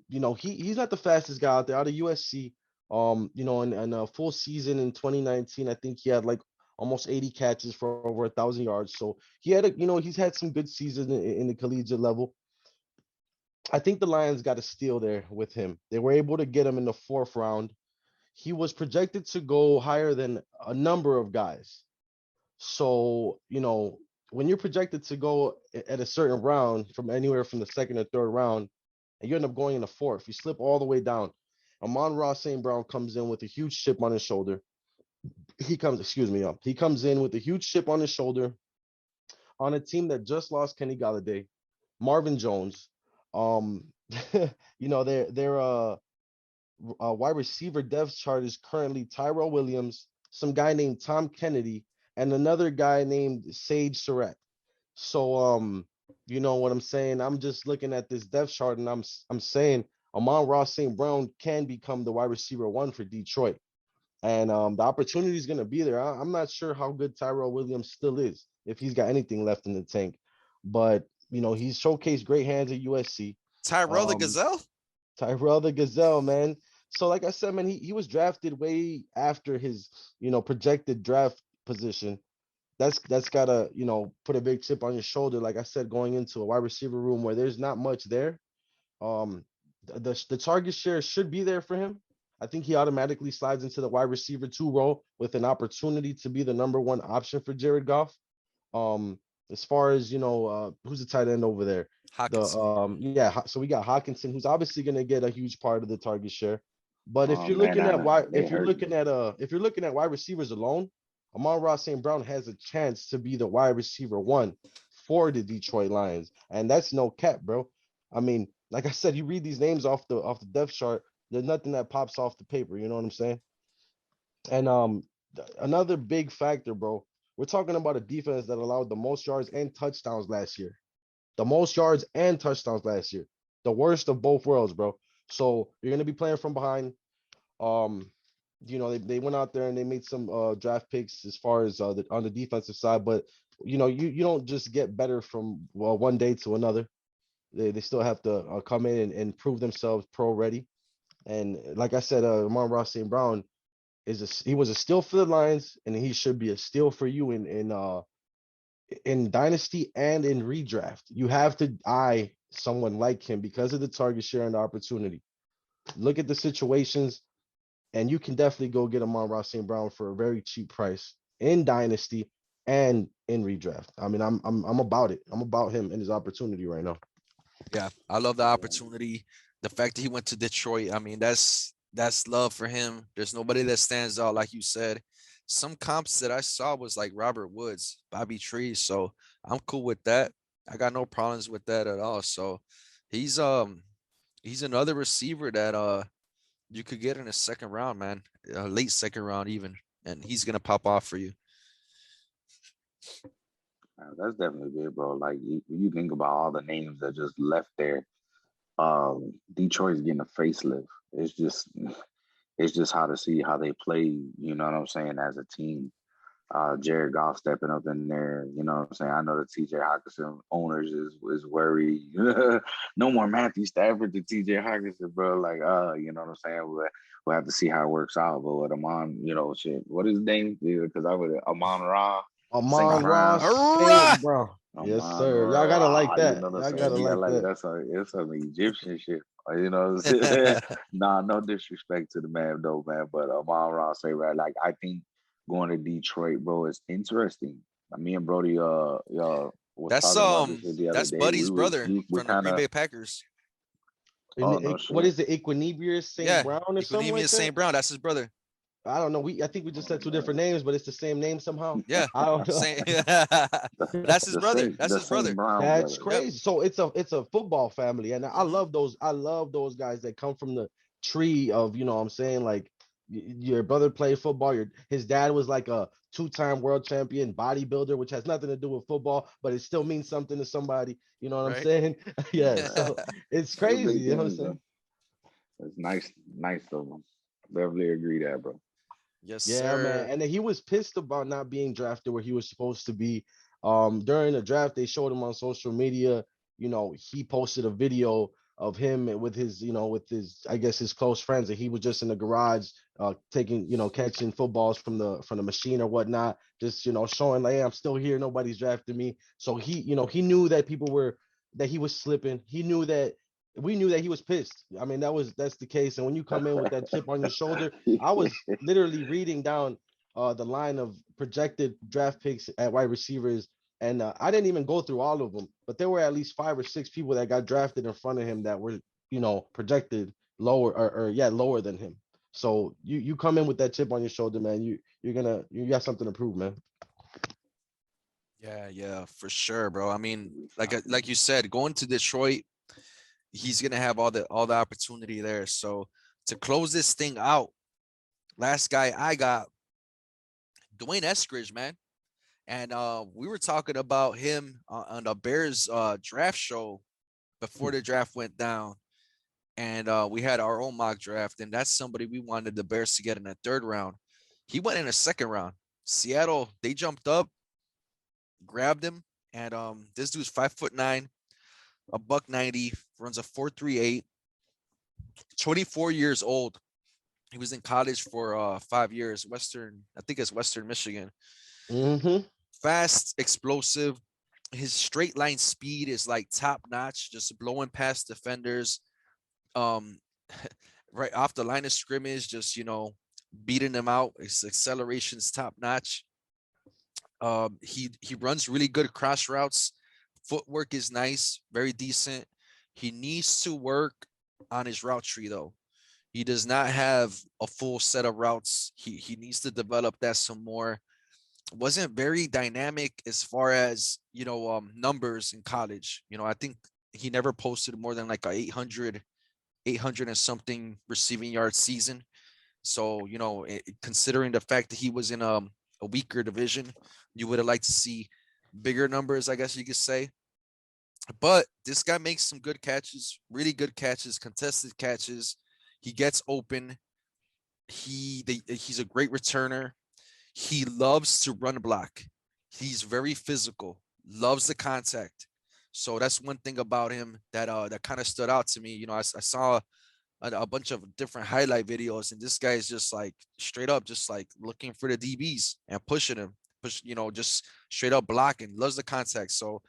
[SPEAKER 2] he's not the fastest guy out there out of USC. In a full season in 2019, I think he had like almost 80 catches for over 1,000 yards. So he had he's had some good seasons in the collegiate level. I think the Lions got a steal there with him. They were able to get him in the 4th round. He was projected to go higher than a number of guys. So, when you're projected to go at a certain round from anywhere from the 2nd or 3rd round, and you end up going in the 4th, you slip all the way down. Amon-Ra St. Brown comes in with a huge chip on his shoulder. He comes in with a huge chip on his shoulder on a team that just lost Kenny Galladay, Marvin Jones. Their wide receiver depth chart is currently Tyrell Williams, some guy named Tom Kennedy, and another guy named Sage Surratt. So you know what I'm saying? I'm just looking at this depth chart and I'm saying Amon-Ra St. Brown can become the wide receiver 1 for Detroit. And the opportunity is going to be there. I'm not sure how good Tyrell Williams still is, if he's got anything left in the tank. But, he's showcased great hands at USC.
[SPEAKER 1] Tyrell the Gazelle?
[SPEAKER 2] Tyrell the Gazelle, man. So, like I said, man, he was drafted way after his, projected draft position. That's got to, put a big chip on your shoulder. Like I said, going into a wide receiver room where there's not much there. The target share should be there for him. I think he automatically slides into the wide receiver 2 role with an opportunity to be the number 1 option for Jared Goff. As far as who's the tight end over there?
[SPEAKER 1] Hockenson.
[SPEAKER 2] So we got Hockenson, who's obviously going to get a huge part of the target share. But if
[SPEAKER 3] Oh
[SPEAKER 2] you're
[SPEAKER 3] man,
[SPEAKER 2] looking
[SPEAKER 3] I
[SPEAKER 2] at
[SPEAKER 3] know.
[SPEAKER 2] wide,
[SPEAKER 3] They
[SPEAKER 2] if you're
[SPEAKER 3] hurt.
[SPEAKER 2] looking at wide receivers alone, Amon-Ra St. Brown has a chance to be the wide receiver 1 for the Detroit Lions, and that's no cap, bro. I mean, like I said, you read these names off the depth chart. There's nothing that pops off the paper. You know what I'm saying? And another big factor, bro. We're talking about a defense that allowed the most yards and touchdowns last year. The most yards and touchdowns last year. The worst of both worlds, bro. So you're gonna be playing from behind. Um, they went out there and they made some draft picks as far as on the defensive side, but you don't just get better from one day to another. They still have to come in and prove themselves pro ready. And like I said, Amon-Ra St. Brown he was a steal for the Lions, and he should be a steal for you in dynasty and in redraft. You have to eye someone like him because of the target share and the opportunity. Look at the situations, and you can definitely go get Amon-Ra St. Brown for a very cheap price in dynasty and in redraft. I mean, I'm about it. I'm about him and his opportunity right now.
[SPEAKER 1] Yeah, I love the opportunity. The fact that he went to Detroit, I mean, that's love for him. There's nobody that stands out, like you said. Some comps that I saw was like Robert Woods, Bobby Trees. So I'm cool with that. I got no problems with that at all. So he's another receiver that you could get in a 2nd round, man, late 2nd round even, and he's gonna pop off for you.
[SPEAKER 3] That's definitely good, bro. Like you think about all the names that just left there. Detroit's getting a facelift. It's just how to see how they play. You know what I'm saying, as a team. Jared Goff stepping up in there. You know what I'm saying? I know the TJ Hockenson owners is worried. No more Matthew Stafford to TJ Hockenson, bro. Like, you know what I'm saying? We'll have to see how it works out. But with Amon, shit. What is his name? Because I would Amon-Ra. St.
[SPEAKER 2] Amon-Ra
[SPEAKER 3] Brown.
[SPEAKER 1] All right.
[SPEAKER 2] St. Brown. Yes, sir. Y'all gotta like
[SPEAKER 3] You
[SPEAKER 2] that.
[SPEAKER 3] know what
[SPEAKER 2] Y'all
[SPEAKER 3] I'm saying?
[SPEAKER 2] gotta
[SPEAKER 3] Yeah,
[SPEAKER 2] like
[SPEAKER 3] like
[SPEAKER 2] that.
[SPEAKER 3] it's some Egyptian shit. You know what I'm saying? Nah, no disrespect to the man though, man. But Amon Ross say right, like I think going to Detroit, bro, is interesting. Me and Brody was
[SPEAKER 1] That's
[SPEAKER 3] talking about this shit the other
[SPEAKER 1] that's
[SPEAKER 3] day.
[SPEAKER 1] Buddy's brother
[SPEAKER 3] We
[SPEAKER 1] from the
[SPEAKER 3] kind
[SPEAKER 1] Green
[SPEAKER 3] of
[SPEAKER 1] Bay Packers.
[SPEAKER 2] And
[SPEAKER 3] oh no
[SPEAKER 2] what
[SPEAKER 3] shit.
[SPEAKER 2] is it? Equinibrius St.
[SPEAKER 1] Yeah,
[SPEAKER 2] Brown or something like
[SPEAKER 1] Equinemius
[SPEAKER 2] that?
[SPEAKER 1] St. Brown. That's his brother.
[SPEAKER 2] I don't know. I think we just said two different names, but it's the same name somehow.
[SPEAKER 1] Yeah,
[SPEAKER 2] I don't know.
[SPEAKER 1] same. That's his brother. That's
[SPEAKER 3] The
[SPEAKER 1] his
[SPEAKER 3] Saint
[SPEAKER 1] brother.
[SPEAKER 3] Brown
[SPEAKER 2] That's
[SPEAKER 3] brother.
[SPEAKER 1] Yep.
[SPEAKER 2] crazy. So it's a football family, and I
[SPEAKER 1] Hmm.
[SPEAKER 2] love those. I love those guys that come from the tree of, you know what I'm saying, like your brother played football. His dad was like a two-time world champion bodybuilder, which has nothing to do with football, but it still means something to somebody. You know what I'm
[SPEAKER 1] Right.
[SPEAKER 2] saying? Yeah.
[SPEAKER 3] Yeah,
[SPEAKER 2] So it's
[SPEAKER 3] they're
[SPEAKER 2] crazy.
[SPEAKER 3] big
[SPEAKER 2] You know what I'm
[SPEAKER 3] things,
[SPEAKER 2] saying?
[SPEAKER 3] bro. It's nice of them. Definitely agree that, bro.
[SPEAKER 1] Yes,
[SPEAKER 2] Yeah, man.
[SPEAKER 1] sir.
[SPEAKER 2] And then he was pissed about not being drafted where he was supposed to be. During the draft, they showed him on social media. You know, he posted a video of him with his, with his, I guess his close friends, and he was just in the garage, taking, catching footballs from the machine or whatnot, just showing like, hey, I'm still here, nobody's drafted me. So he knew that that he was slipping. He knew that we knew that he was pissed. I mean, that's the case. And when you come in with that chip on your shoulder, I was literally reading down the line of projected draft picks at wide receivers, and I didn't even go through all of them, but there were at least 5 or 6 people that got drafted in front of him that were, projected lower or yeah, lower than him. So you come in with that chip on your shoulder, man. You got something to prove, man.
[SPEAKER 1] Yeah, yeah, for sure, bro. I mean, like you said, going to Detroit, he's gonna have all the opportunity there. So to close this thing out, last guy I got, Dwayne Eskridge, man. And we were talking about him on the Bears draft show before the draft went down. And we had our own mock draft, and that's somebody we wanted the Bears to get in the third round. He went in the second round. Seattle, they jumped up, grabbed him, and this dude's 5'9", a buck 90, runs a 4.38, 24 years old. He was in college for 5 years, I think it's Western Michigan.
[SPEAKER 2] Mm-hmm.
[SPEAKER 1] Fast, explosive. His straight line speed is like top notch, just blowing past defenders. Um, right off the line of scrimmage, just beating them out. His acceleration's top notch. He runs really good cross routes. Footwork is nice, very decent. He needs to work on his route tree though. He does not have a full set of routes. He needs to develop that some more. Wasn't very dynamic as far as numbers in college. I think he never posted more than like a 800 and something receiving yard season. So considering the fact that he was in a weaker division, you would have liked to see bigger numbers, I guess you could say. But this guy makes some good catches, really good catches, contested catches. He gets open. He's a great returner. He loves to run block. He's very physical, loves the contact. So that's one thing about him that kind of stood out to me. I saw a bunch of different highlight videos, and this guy is just like straight up, just like looking for the DBs and pushing him, just straight up blocking, loves the contact. So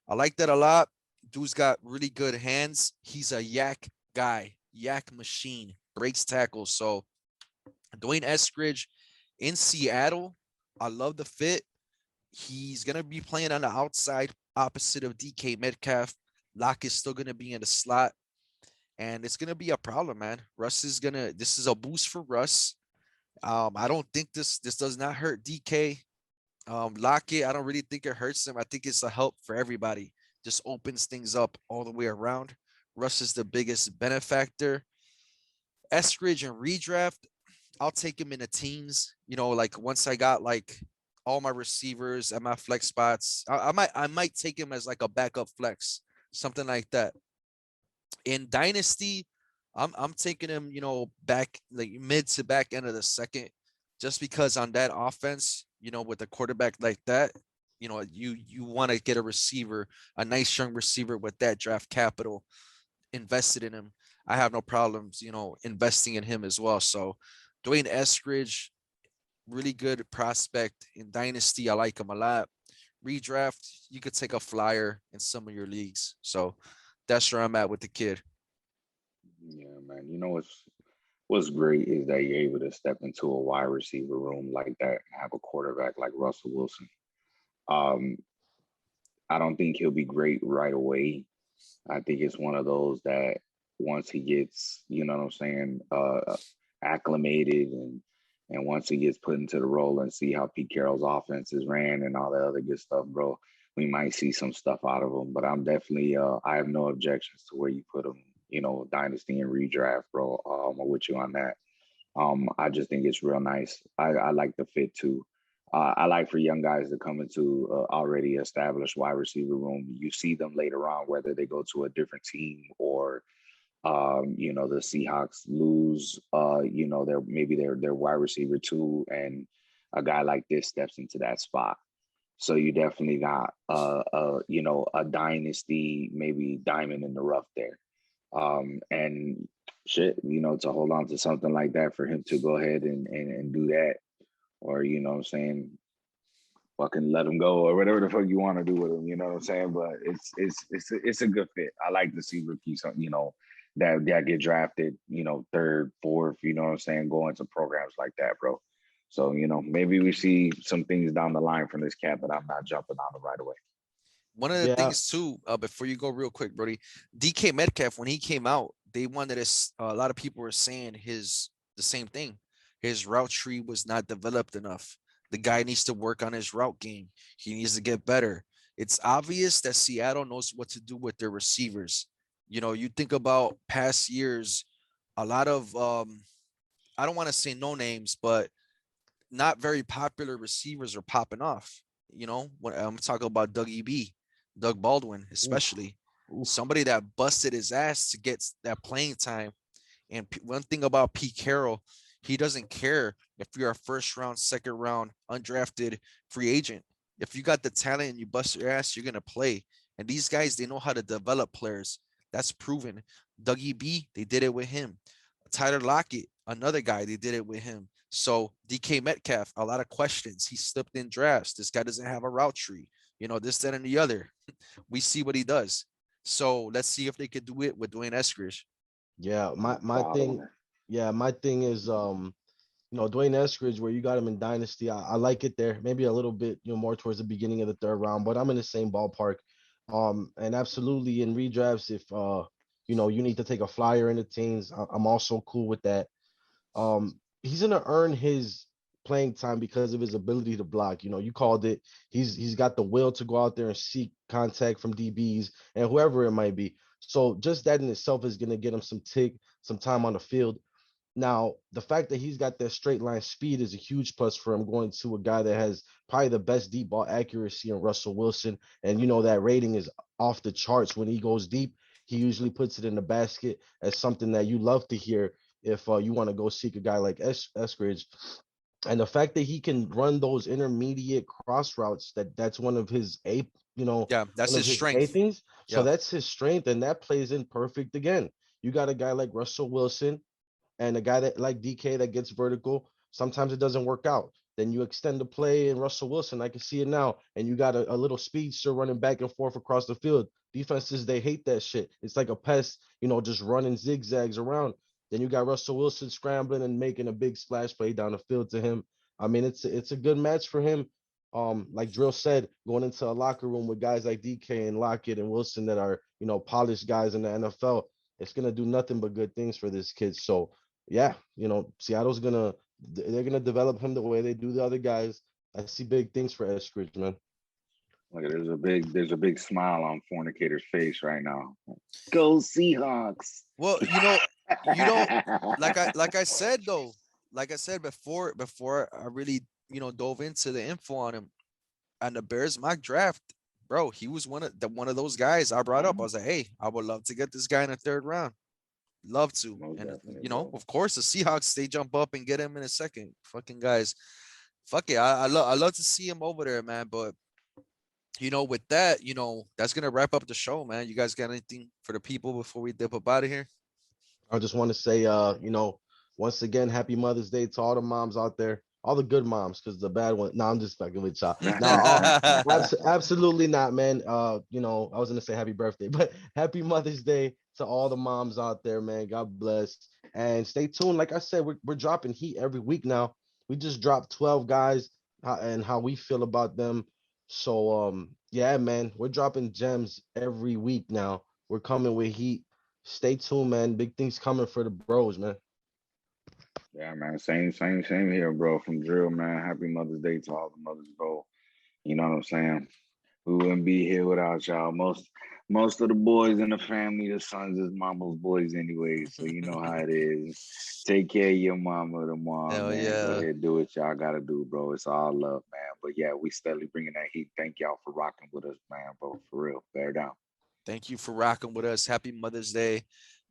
[SPEAKER 1] I like that a lot. Dude's got really good hands. He's a yak guy, yak machine, breaks tackles. So Dwayne Eskridge in Seattle, I love the fit. He's going to be playing on the outside opposite of DK Metcalf. Lock is still going to be in the slot, and it's going to be a problem, man. This is a boost for Russ. I don't think this does not hurt DK. Lockett, I don't really think it hurts him. I think it's a help for everybody. Just opens things up all the way around. Russ is the biggest benefactor. Eskridge and redraft, I'll take him in the teams. Like once I got like all my receivers at my flex spots, I might take him as like a backup flex, something like that. In Dynasty, I'm taking him, back like mid to back end of the second, just because on that offense, with a quarterback like that, you want to get a receiver, a nice young receiver with that draft capital invested in him. I have no problems, investing in him as well. So Dwayne Eskridge, really good prospect in Dynasty. I like him a lot. redraft, you could take a flyer in some of your leagues. So that's where I'm at with the kid.
[SPEAKER 3] Yeah, man. You know what's great is that you're able to step into a wide receiver room like that and have a quarterback like Russell Wilson. Um, I don't think he'll be great right away. I think it's one of those that once he gets, you know what I'm saying, acclimated and once he gets put into the role and see how Pete Carroll's offenses ran and all that other good stuff, bro, we might see some stuff out of him. But I'm definitely, I have no objections to where you put him, you know, dynasty and redraft, bro. I'm with you on that. I just think it's real nice. I like the fit too. I like for young guys to come into already established wide receiver room. You see them later on, whether they go to a different team or you know, the Seahawks lose, you know, their wide receiver too, and a guy like this steps into that spot. So you definitely got you know, a dynasty, maybe diamond in the rough there. And shit, you know, to hold on to something like that for him to go ahead and do that, or you know what I'm saying, fucking let him go or whatever the fuck you want to do with him, you know what I'm saying? But it's a good fit. I like to see rookies, you know, that get drafted, you know, third, fourth, you know what I'm saying, go into programs like that, bro. So, you know, maybe we see some things down the line from this cat, but I'm not jumping on it right away.
[SPEAKER 1] One of the
[SPEAKER 2] Yeah,
[SPEAKER 1] things too, before you go real quick, Brody, DK Metcalf, when he came out, they wanted us. A lot of people were saying the same thing. His route tree was not developed enough. The guy needs to work on his route game. He needs to get better. It's obvious that Seattle knows what to do with their receivers. You know, you think about past years, a lot of I don't want to say no names, but not very popular receivers are popping off. You know, when I'm talking about Dougie B, Doug Baldwin,
[SPEAKER 2] oof,
[SPEAKER 1] especially
[SPEAKER 2] oof.
[SPEAKER 1] somebody that busted his ass to get that playing time. And one thing about Pete Carroll, he doesn't care if you're a first round, second round, undrafted free agent. If you got the talent and you bust your ass, you're gonna play. And these guys, they know how to develop players. That's proven. Dougie B, they did it with him. Tyler Lockett, another guy, they did it with him. So DK Metcalf, a lot of questions. He slipped in drafts. This guy doesn't have a route tree. You know, this, that, and the other. We see what he does. So let's see if they could do it with Dwayne Eskridge.
[SPEAKER 2] Yeah,
[SPEAKER 3] No
[SPEAKER 2] my thing,
[SPEAKER 3] problem.
[SPEAKER 2] yeah, my thing is you know, Dwayne Eskridge, where you got him in Dynasty, I like it there. Maybe a little bit, you know, more towards the beginning of the third round, but I'm in the same ballpark. And absolutely in redrafts, if you know, you need to take a flyer in the teens, I'm also cool with that. He's gonna earn his playing time because of his ability to block. You know, you called it. He's got the will to go out there and seek contact from DBs and whoever it might be. So just that in itself is gonna get him some time on the field. Now, the fact that he's got that straight line speed is a huge plus for him going to a guy that has probably the best deep ball accuracy in Russell Wilson. And you know that rating is off the charts when he goes deep. He usually puts it in the basket as something that you love to hear if you want to go seek a guy like Eskridge. And the fact that he can run those intermediate cross routes, that's one of his you know,
[SPEAKER 1] Yeah, that's
[SPEAKER 2] one of
[SPEAKER 1] his
[SPEAKER 2] his A
[SPEAKER 1] strength.
[SPEAKER 2] things. So
[SPEAKER 1] Yeah.
[SPEAKER 2] that's his strength, and that plays in perfect again. You got a guy like Russell Wilson and a guy that like DK that gets vertical, sometimes it doesn't work out. Then you extend the play in Russell Wilson. I can see it now. And you got a little speedster running back and forth across the field. Defenses, they hate that shit. It's like a pest, you know, just running zigzags around. Then you got Russell Wilson scrambling and making a big splash play down the field to him. I mean, it's a good match for him. Like Drill said, going into a locker room with guys like DK and Lockett and Wilson that are, you know, polished guys in the NFL, it's gonna do nothing but good things for this kid. So yeah, you know, they're gonna develop him the way they do the other guys. I see big things for Eskridge, man.
[SPEAKER 3] Like there's a big smile on Fornicator's face right now. Go Seahawks.
[SPEAKER 1] Well, you know, like I said though, like I said before I really, dove into the info on him and the Bears mock draft, bro, he was one of those guys I brought up. I was like, hey, I would love to get this guy in the third round. Love to.
[SPEAKER 3] Most
[SPEAKER 1] And
[SPEAKER 3] definitely, bro.
[SPEAKER 1] of course the Seahawks, they jump up and get him in a second. Fucking guys. Fuck it. I love to see him over there, man. But with that, that's gonna wrap up the show, man. You guys got anything for the people before we dip up out of here?
[SPEAKER 2] I just want to say, you know, once again, happy Mother's Day to all the moms out there. all the good moms, because the bad one. No, I'm just fucking with y'all. No, absolutely not, man. You know, I was gonna say happy birthday, but happy Mother's Day to all the moms out there, man. God bless. And stay tuned. Like I said, we're dropping heat every week now. We just dropped 12 guys and how we feel about them. So yeah, man, we're dropping gems every week now. We're coming with heat. Stay tuned, man. Big things coming for the bros, man.
[SPEAKER 3] Yeah, man. Same here, bro. From Drill, man. Happy Mother's Day to all the mothers, bro. You know what I'm saying? We wouldn't be here without y'all. Most of the boys in the family, the sons is mama's boys anyway. So you know how it is. Take care of your mama tomorrow,
[SPEAKER 1] Hell
[SPEAKER 3] man. Go
[SPEAKER 1] yeah.
[SPEAKER 3] ahead, do what y'all gotta do, bro. It's all love, man. But yeah, we steadily bringing that heat. Thank y'all for rocking with us, man, bro. For real. Bear down.
[SPEAKER 1] Thank you for rocking with us. Happy Mother's Day.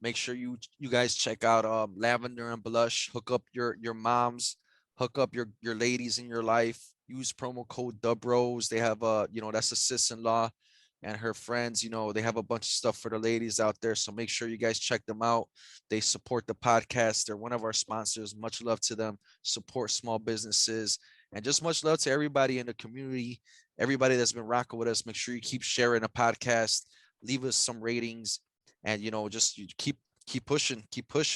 [SPEAKER 1] Make sure you guys check out Lavender and Blush. Hook up your moms, hook up your ladies in your life. Use promo code Dubros. They have that's a sis-in-law and her friends, they have a bunch of stuff for the ladies out there. So make sure you guys check them out. They support the podcast. They're one of our sponsors. Much love to them. Support small businesses. And just much love to everybody in the community, everybody that's been rocking with us. Make sure you keep sharing the podcast, leave us some ratings, and just you keep pushing,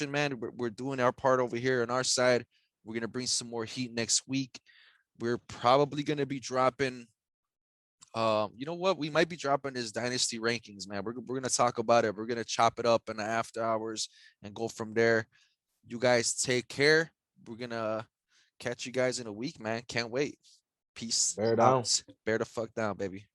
[SPEAKER 1] man. We're doing our part over here on our side. We're gonna bring some more heat next week. We're probably gonna be dropping. You know what? We might be dropping his dynasty rankings, man. We're gonna talk about it. We're gonna chop it up in the after hours and go from there. You guys take care. We're gonna catch you guys in a week, man. Can't wait. Peace
[SPEAKER 2] Bear down.
[SPEAKER 1] out. Bear the fuck down, baby.